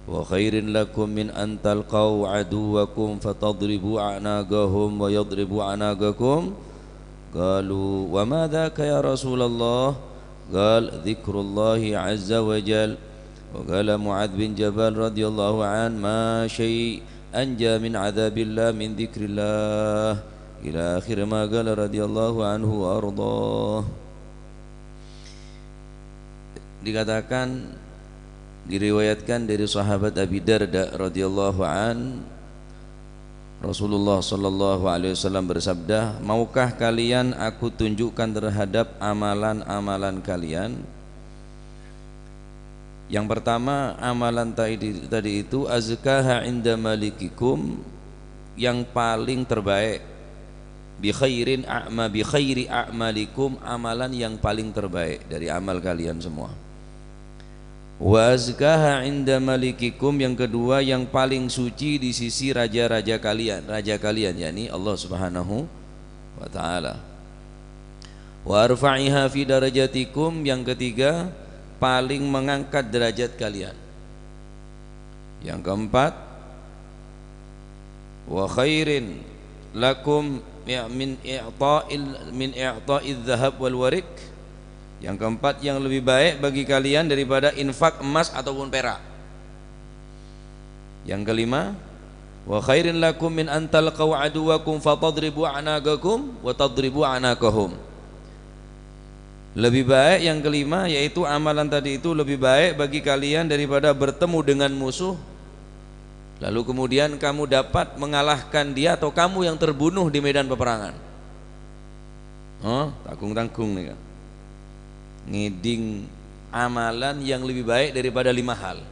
Speaker 5: wa khairin lakum min an talqaw aduwakum fatadribu a'naqahum wa yadribu a'naqakum. Qalu wa ma dhaka ya Rasulullah? قال ذكر الله عز وجل. وقال معاذ بن جبل رضي الله عنه ما شيء أنجى من عذاب الله من ذكر الله إلى آخر ما قال رضي الله عنه وأرضاه. Dikatakan, diriwayatkan dari sahabat Abi Darda radhiyallahu an, Rasulullah sallallahu alaihi wasallam bersabda, maukah kalian aku tunjukkan terhadap amalan-amalan kalian? Yang pertama, amalan tadi itu azkaha inda malikikum, yang paling terbaik. Bi khairi a'malikum, amalan yang paling terbaik dari amal kalian semua. Wa azkaha inda malikikum, yang kedua yang paling suci di sisi raja-raja kalian, raja kalian yakni Allah Subhanahu wa taala. Wa arfa'iha fi darajatikum, yang ketiga paling mengangkat derajat kalian. Yang keempat, wa khairin lakum min i'ta'iz dhahab wal warik, yang keempat yang lebih baik bagi kalian daripada infak emas ataupun perak. Yang kelima, wa khairin lakum min an talqaw aduwakum fatadribu a'naqakum wa tadribu a'naqahum. Lebih baik yang kelima, yaitu amalan tadi itu lebih baik bagi kalian daripada bertemu dengan musuh lalu kemudian kamu dapat mengalahkan dia atau kamu yang terbunuh di medan peperangan. Tanggung-tanggung nih kan. Ngiding amalan yang lebih baik daripada 5 hal.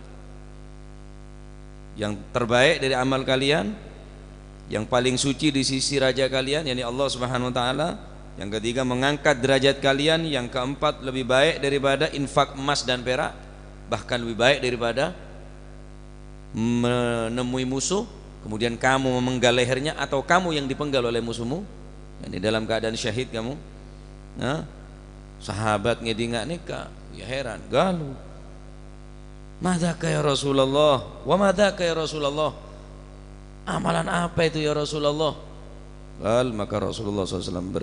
Speaker 5: Yang terbaik dari amal kalian, yang paling suci di sisi raja kalian yakni Allah Subhanahu wa taala, yang ketiga mengangkat derajat kalian, yang keempat lebih baik daripada infak emas dan perak, bahkan lebih baik daripada menemui musuh kemudian kamu memenggal lehernya atau kamu yang dipenggal oleh musuhmu, yakni dalam keadaan syahid kamu. Sahabat ngedingak nikah, ya heran, galu. Madzaka ya Rasulullah? Wa madzaka ya Rasulullah? Amalan apa itu ya Rasulullah? Maka Rasulullah SAW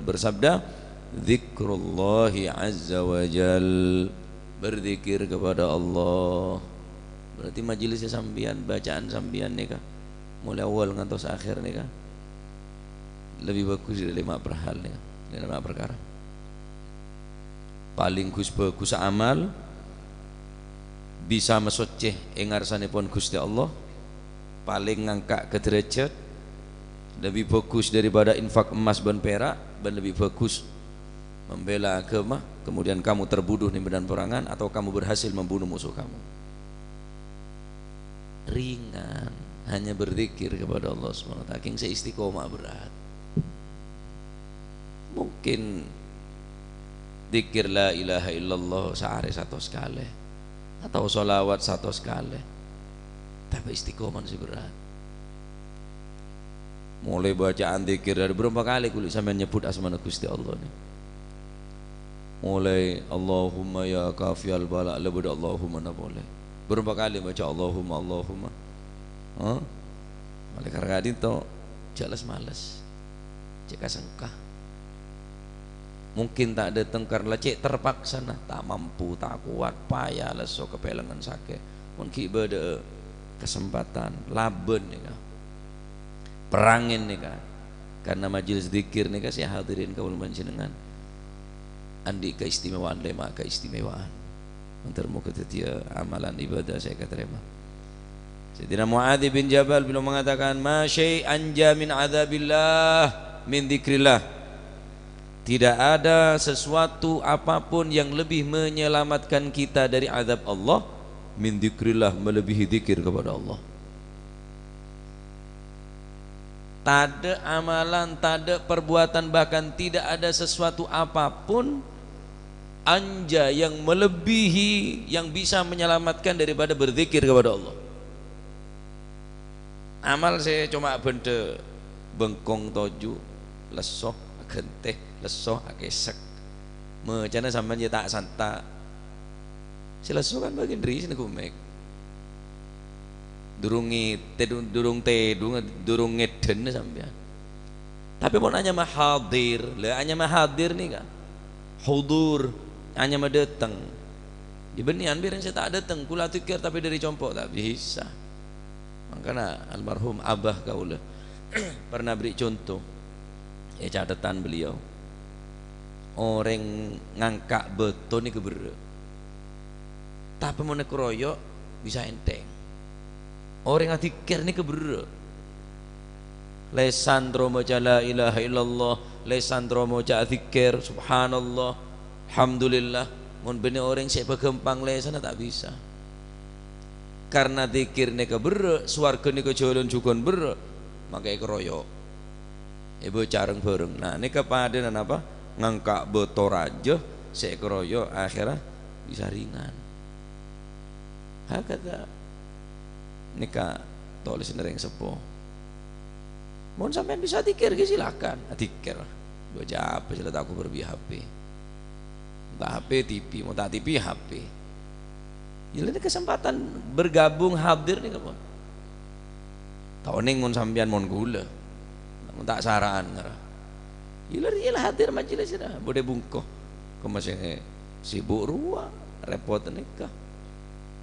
Speaker 5: bersabda, Zikrullahi azza wa jal, berzikir kepada Allah. Berarti majelisnya sambian, bacaan sambian nih kah? Mulai awal ngantos akhir nih kah? Lebih bagus dari 5 perhal nih, 5 perkara. Paling bagus amal bisa mesoceh engarsanipun Gusti Allah, paling ngangkat ke derajat, lebih bagus daripada infak emas dan perak, dan lebih bagus membela agama, kemudian kamu terbunuh di medan perangan atau kamu berhasil membunuh musuh kamu. Ringan, hanya berzikir kepada Allah SWT. King seistiqomah berat. Mungkin zikir la ilaha illallah sehari 1 kali atau sholawat 1 kali, tapi istiqomah sih berat. Mulai bacaan zikir dari berapa kali kulit sampai nyebut asma Gusti Allah nih. mulai Allahumma ya kafiyal bala lebih Allahumma na boleh berapa kali baca Allahumma Allahumma oleh karena itu jelas males jika sengkah mungkin tak ada tengkar lecek terpaksa nah tak mampu tak kuat payah leso kepelengan sakit mungkin ada kesempatan laben nih kah perangin nih kah karena majelis zikir nih kah saya hadirin kaul panjenengan andi keistimewaan lema keistimewaan antarmu ketetia amalan ibadah saya keterima. Sayyidina Muadz bin Jabal beliau mengatakan ma syai'an min adzabillah min dzikrillah. Tidak ada sesuatu apapun yang lebih menyelamatkan kita dari azab Allah min dzikrillah, melebihi zikir kepada Allah. Tak ada amalan, tak ada perbuatan, bahkan tidak ada sesuatu apapun anja yang melebihi yang bisa menyelamatkan daripada berzikir kepada Allah. Amal saya cuma benda bengkong toju lesoh genteh lesoh akesek macana sampean ya tak santa sileso kan bagian dari sini kumek durung ngeden sampean tapi mau nanya mah hadir lah hanya mah hadir nih kan hudur hanya mah datang di benian biar saya tak datang kula tikir tapi dari compok tak bisa. Makanya almarhum abah kaula pernah beri contoh catatan beliau orang ngangkak beton ini keber tapi mau nekroyok bisa enteng orang ngatikir ini keber lesan maca la ilaha illallah lesan maca zikir subhanallah alhamdulillah mun bener orang saya begempang lesan tak bisa karena zikir ni keber swarga ni kejalan jugon ber makanya keroyok ibu careng bareng nah ini kepadan apa ngangkak betor aja saya keroyok akhirnya bisa ringan kata nikah tulis nereng sepo mau sampai bisa zikir silakan zikir baca apa sila aku berbi HP entah HP TV mau tak TV HP ini kesempatan bergabung hadir nih kamu. Tahu neng mon sambian mon gula, tak saraan ngara. Ilah hadir majelis dah, boleh bungkoh. Kemasih sibuk ruang, repot nikah.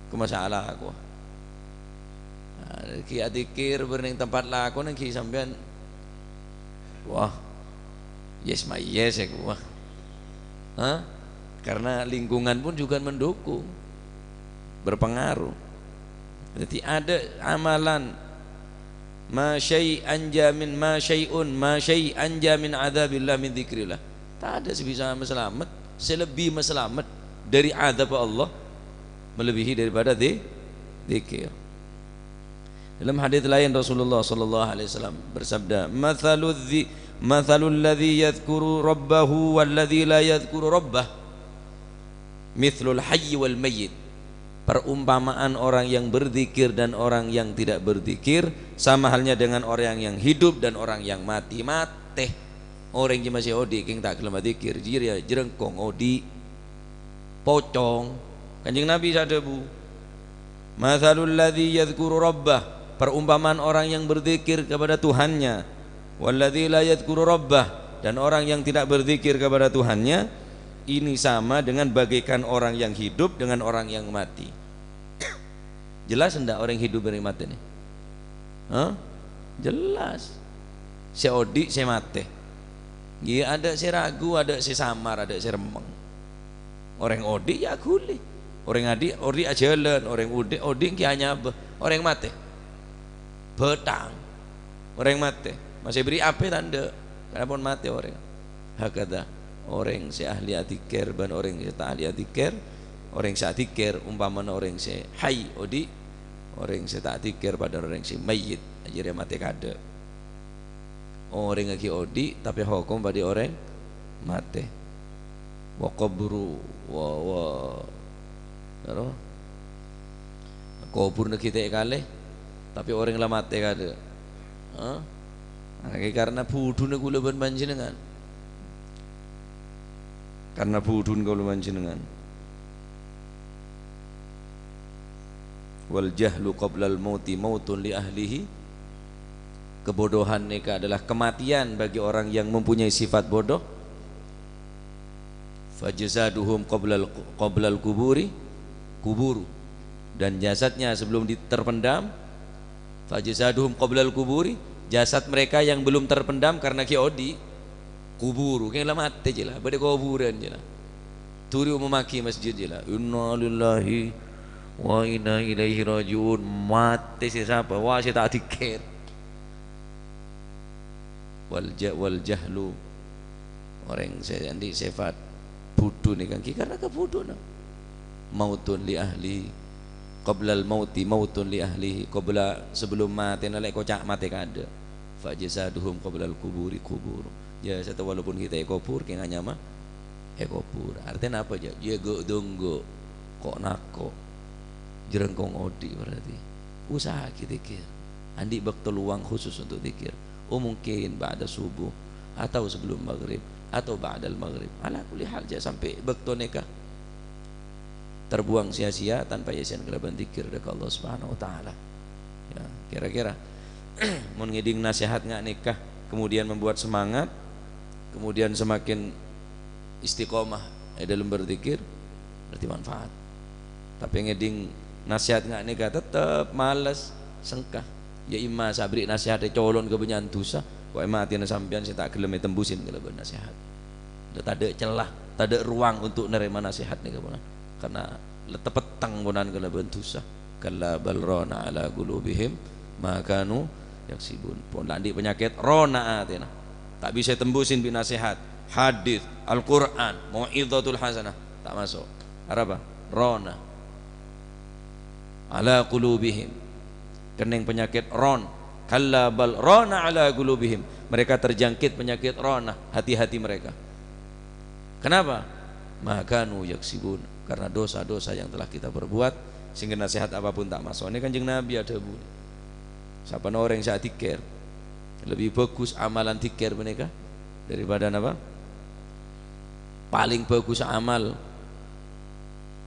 Speaker 5: Kemasalah aku. Ki adikir berneng tempat lah aku neng ki sambian. Wah, yes my yes aku wah. Karena lingkungan pun juga mendukung. Berpengaruh. Jadi ada amalan ma syai'an jamin ma syai'un ma syai'an jamin adzabillah min dzikrillah. Tak ada sebisa selamat selebih selamat dari azab Allah melebihi daripada zikir. Dalam hadis lain Rasulullah sallallahu alaihi wasallam bersabda mathalul ladzi yadhkuru rabbahu wal ladzi la yadhkuru rabbah mithlul hayy wal mayyit. Perumpamaan orang yang berzikir dan orang yang tidak berzikir sama halnya dengan orang yang hidup dan orang yang mati. Orang yang masih odi king tak kelema zikir jiria jerengkong odi pocong. Kanjeng Nabi sadebu mathalul ladzi yadhkuru rabbah, perumpamaan orang yang berzikir kepada Tuhannya, walladzi la yadhkuru rabbah, dan orang yang tidak berzikir kepada Tuhannya ini sama dengan bagaikan orang yang hidup dengan orang yang mati. Jelas enggak orang yang hidup dan mati ini? Jelas. Si odi, si mati. Ya, ada si ragu, ada si samar, ada si remeng. Orang odi ya guli. Orang odi ajalan, orang odi ki hanya orang mati. Betang. Orang mati. Masih beri apa tanda? Kenapa mati orang? Hakada. Orang si ahli dzikir dan orang si tak ahli dzikir, orang si dzikir umpamana orang si hayy odi, orang si tak dzikir pada orang si mayyit akhirnya mati kada. Orang lagi odi tapi hukum pada orang mati. Wa qabru wa kubur nak kita kali tapi orang lah mati kada. Karena budu nak gula ban panjenengan. karena budun kalau manjenengan. Wal jahlu qablal mauti mautun li ahlihi. Kebodohan nikah adalah kematian bagi orang yang mempunyai sifat bodoh. Fajzaduhum qablal kuburi kuburu, dan jasadnya sebelum terpendam. Fajzaduhum qablal kuburi, jasad mereka yang belum terpendam karena kiodi kuburu kayak lah mati je lah, pada kuburan je lah, turi memaki masjid je lah, inna lillahi wa inna ilaihi rajiun, mati siapa wah saya tak dikir. Wal jahlu, orang saya nanti sifat bodoh nih kan karena kebodohan. Mautun li ahli qablal mauti mautun li ahli, qabla sebelum mati nalek kocak mati kada. Fajzaduhum qablal kuburi kubur, ya satu walaupun kita ekopur kayak nyama ekopur artinya apa aja ya go donggo kok nako jerengkong odi, berarti usaha kita dikir andi bakal luang khusus untuk dikir. Mungkin ba'da subuh atau sebelum maghrib atau ba'dal maghrib, ala kulli hal jangan sampai bakto nikah terbuang sia-sia tanpa yasin kelaban dikir dekat Allah Subhanahu wa taala. Ya, kira-kira mun ngiding nasihat nggak nikah kemudian membuat semangat, kemudian semakin istiqomah dalam berzikir, berarti manfaat. Tapi ngiding nasihat nggak nikah tetap malas, sengkah. Ya imma sabri nasihatnya colon kebenyan dosa, kok emang hati sampean saya tak gelem tembusin kalau nasihat. Udah tak ada celah, tak ada ruang untuk nerima nasihat nih kawan. Karena letak petang bonan kalau dosa. Kalla bal rana ala qulubihim makanu yaksibun. Pun landi penyakit rona atina. Tak bisa tembusin bin nasihat, hadis, Al-Qur'an, mau'izatul hasanah, tak masuk. Apa? Rona ala qulubihim. Kening penyakit ron, kalla bal rona ala qulubihim, mereka terjangkit penyakit rona hati-hati mereka. Kenapa? Makanu yaksibun, karena dosa-dosa yang telah kita perbuat sehingga nasihat apapun tak masuk. Ini Kanjeng Nabi ada bu. Siapa orang yang saat tikir lebih bagus amalan tikir mereka daripada apa? Paling bagus amal,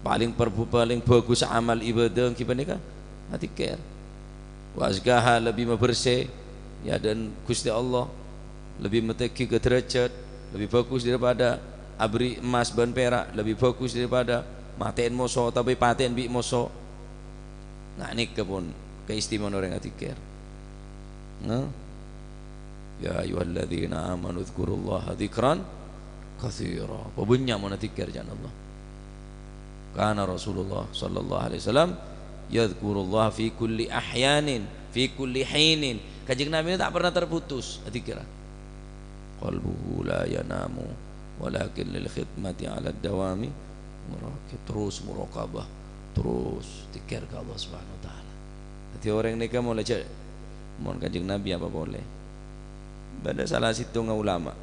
Speaker 5: paling bagus amal ibadah kita mereka tikir. Wasgaha lebih membersih ya, dan Gusti Allah lebih meteki ke derajat, lebih bagus daripada abri emas ban perak, lebih bagus daripada maten moso tapi paten bi moso. Nah ini kepun keistimewaan orang atikir. Nah, ya ayyuhalladzina amanu dzkurullaha dzikran katsira. Pebunnya mau atikir jangan Allah. Karena Rasulullah sallallahu alaihi wasallam yadhkurullah fi kulli ahyanin fi kulli hinin. Kanjeng Nabi tak pernah terputus dzikir. Qalbuhu la yanamu walakin lil khidmati ala dawami murakib, terus muraqabah, terus dzikir ke Allah Subhanahu wa taala. Jadi orang nikah mau lecet mohon Kanjeng Nabi apa boleh. Pada salah situ ulama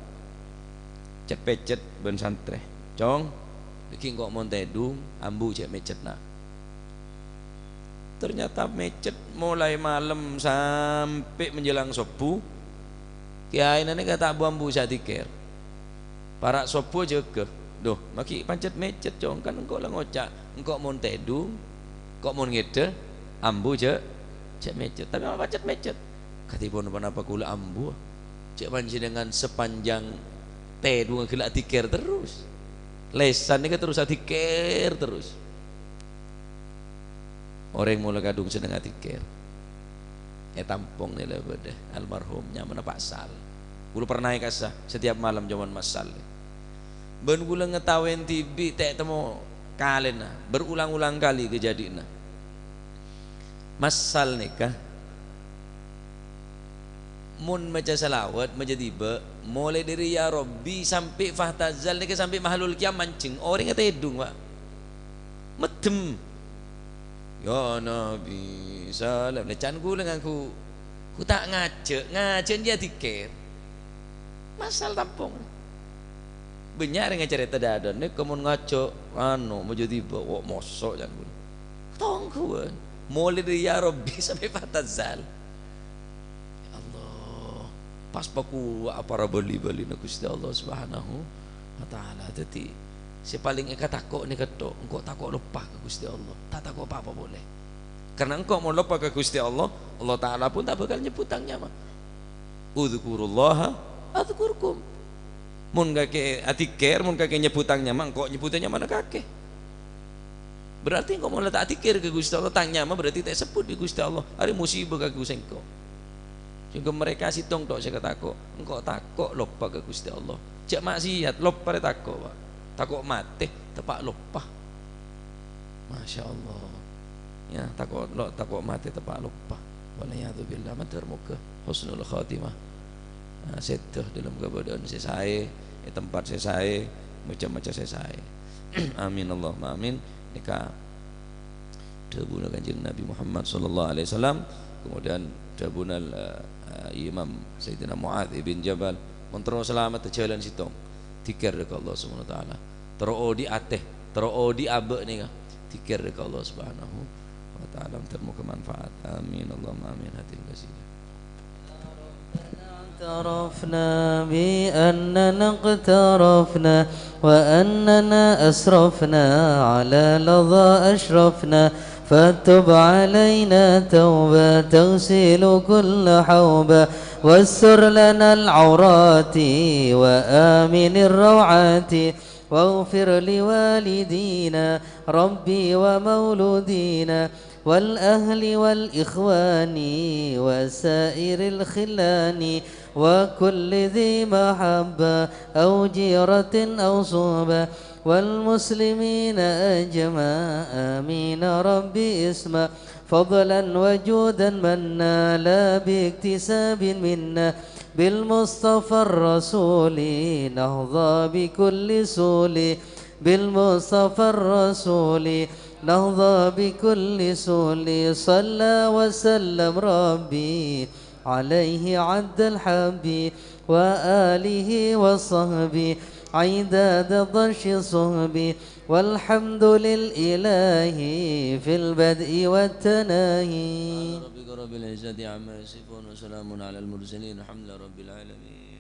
Speaker 5: cek pecet ben santre. Cong iki kok mon tedung ambu cek mecet nak. Ternyata mecet mulai malam sampai menjelang subuh. Kiai nane kata ambu saya tikir. Para subuh jaga. Doh, maki pancet mecet cong kan engkau lah ngocak, engkau mon tedung, engkau mon ngede, ambu cek mecet. Tapi apa pancet mecet? Katipun apa kula ambu, cek panci dengan sepanjang tedung gelak tikir terus. Lesan ini terus tikir terus. Orang mulai kadung sedang tikir. Tampung ni lah berde almarhumnya mana Pak Sal. Gula pernah kasah setiap malam zaman masal. Ben gula ngetawain tibi tak temu kalian berulang-ulang kali kejadian. Masal nikah. Mun maca salawat maca tiba mulai dari ya Rabbi sampai fahtazal nikah sampai mahalul kiam mancing. Orang kata hidung pak. Medem. Ya Nabi salam lecan ku dengan ku tak ngajak dia tikir masal tampung banyak dengan cerita dadan ni kemun ngajak mau jadi bawa mosok jangan ku tongku mulai dari ya Rabbi sampai fatazal ya Allah pas paku apa beli nak Gusti Allah Subhanahu wa taala. Jadi Si paling eka takok ni ketok, engkau takok lupa ke Gusti Allah. Tak takok apa-apa boleh. Karena engkau mau lupa ke Gusti Allah, Allah Ta'ala pun tak bakal nyebutangnya mah. Udzkurullaha adzkurkum. Mun kake atikir, mun kake nyebutangnya mah, engkau nyebutannya mana kake. Berarti engkau mau letak atikir ke Gusti Allah, tangnya mah berarti tak sebut di Gusti Allah. Hari musibah ke Gusti engkau. Sehingga mereka sitong tok saya takok, engkau takok lupa ke Gusti Allah. Cek maksiat lupa takok, Pak. Takok mati tepak lupa. Masya Allah. Ya takok mati tepak lupa. Walayatubillah matur muka husnul khatimah. Nah, setuh dalam keadaan sesai, tempat sesai, macam-macam sesai. Amin Allahumma amin. Nikah dabuna kanjeng Nabi Muhammad sallallahu alaihi wasallam, kemudian dabuna Imam Sayyidina Mu'adz bin Jabal mentero selamat jalan sitong. Tikir dekat Allah Subhanahu wa taala. Teroo di ateh, teroo di abe nih. Tikir dekat Allah Subhanahu wa taala termuka manfaat. Amin Allahumma amin. Hatil kasidah.
Speaker 1: اعترفنا بأننا اقترفنا وأننا أسرفنا على لظى أشرفنا فتب علينا توبة تغسل كل حوبة واستر لنا العورات وآمن الروعات واغفر لوالدينا ربي ومولودينا والأهل والإخوان وسائر الخلان وكل ذي محبة أو جيرة أو صحبة والمسلمين أجمع آمين ربي اسمع فضلا وجودا منا لا باكتساب منا بالمصطفى الرسول نهضى بكل سول بالمصطفى الرسول نهضى بكل سول صلى وسلم ربي عليه عد الحبي وآله وصحبه عداد ضش صهبي والحمد للإله في البدء والتناهي
Speaker 5: ربك رب العزة عما يصفون وسلام على المرسلين الحمد لله رب العالمين.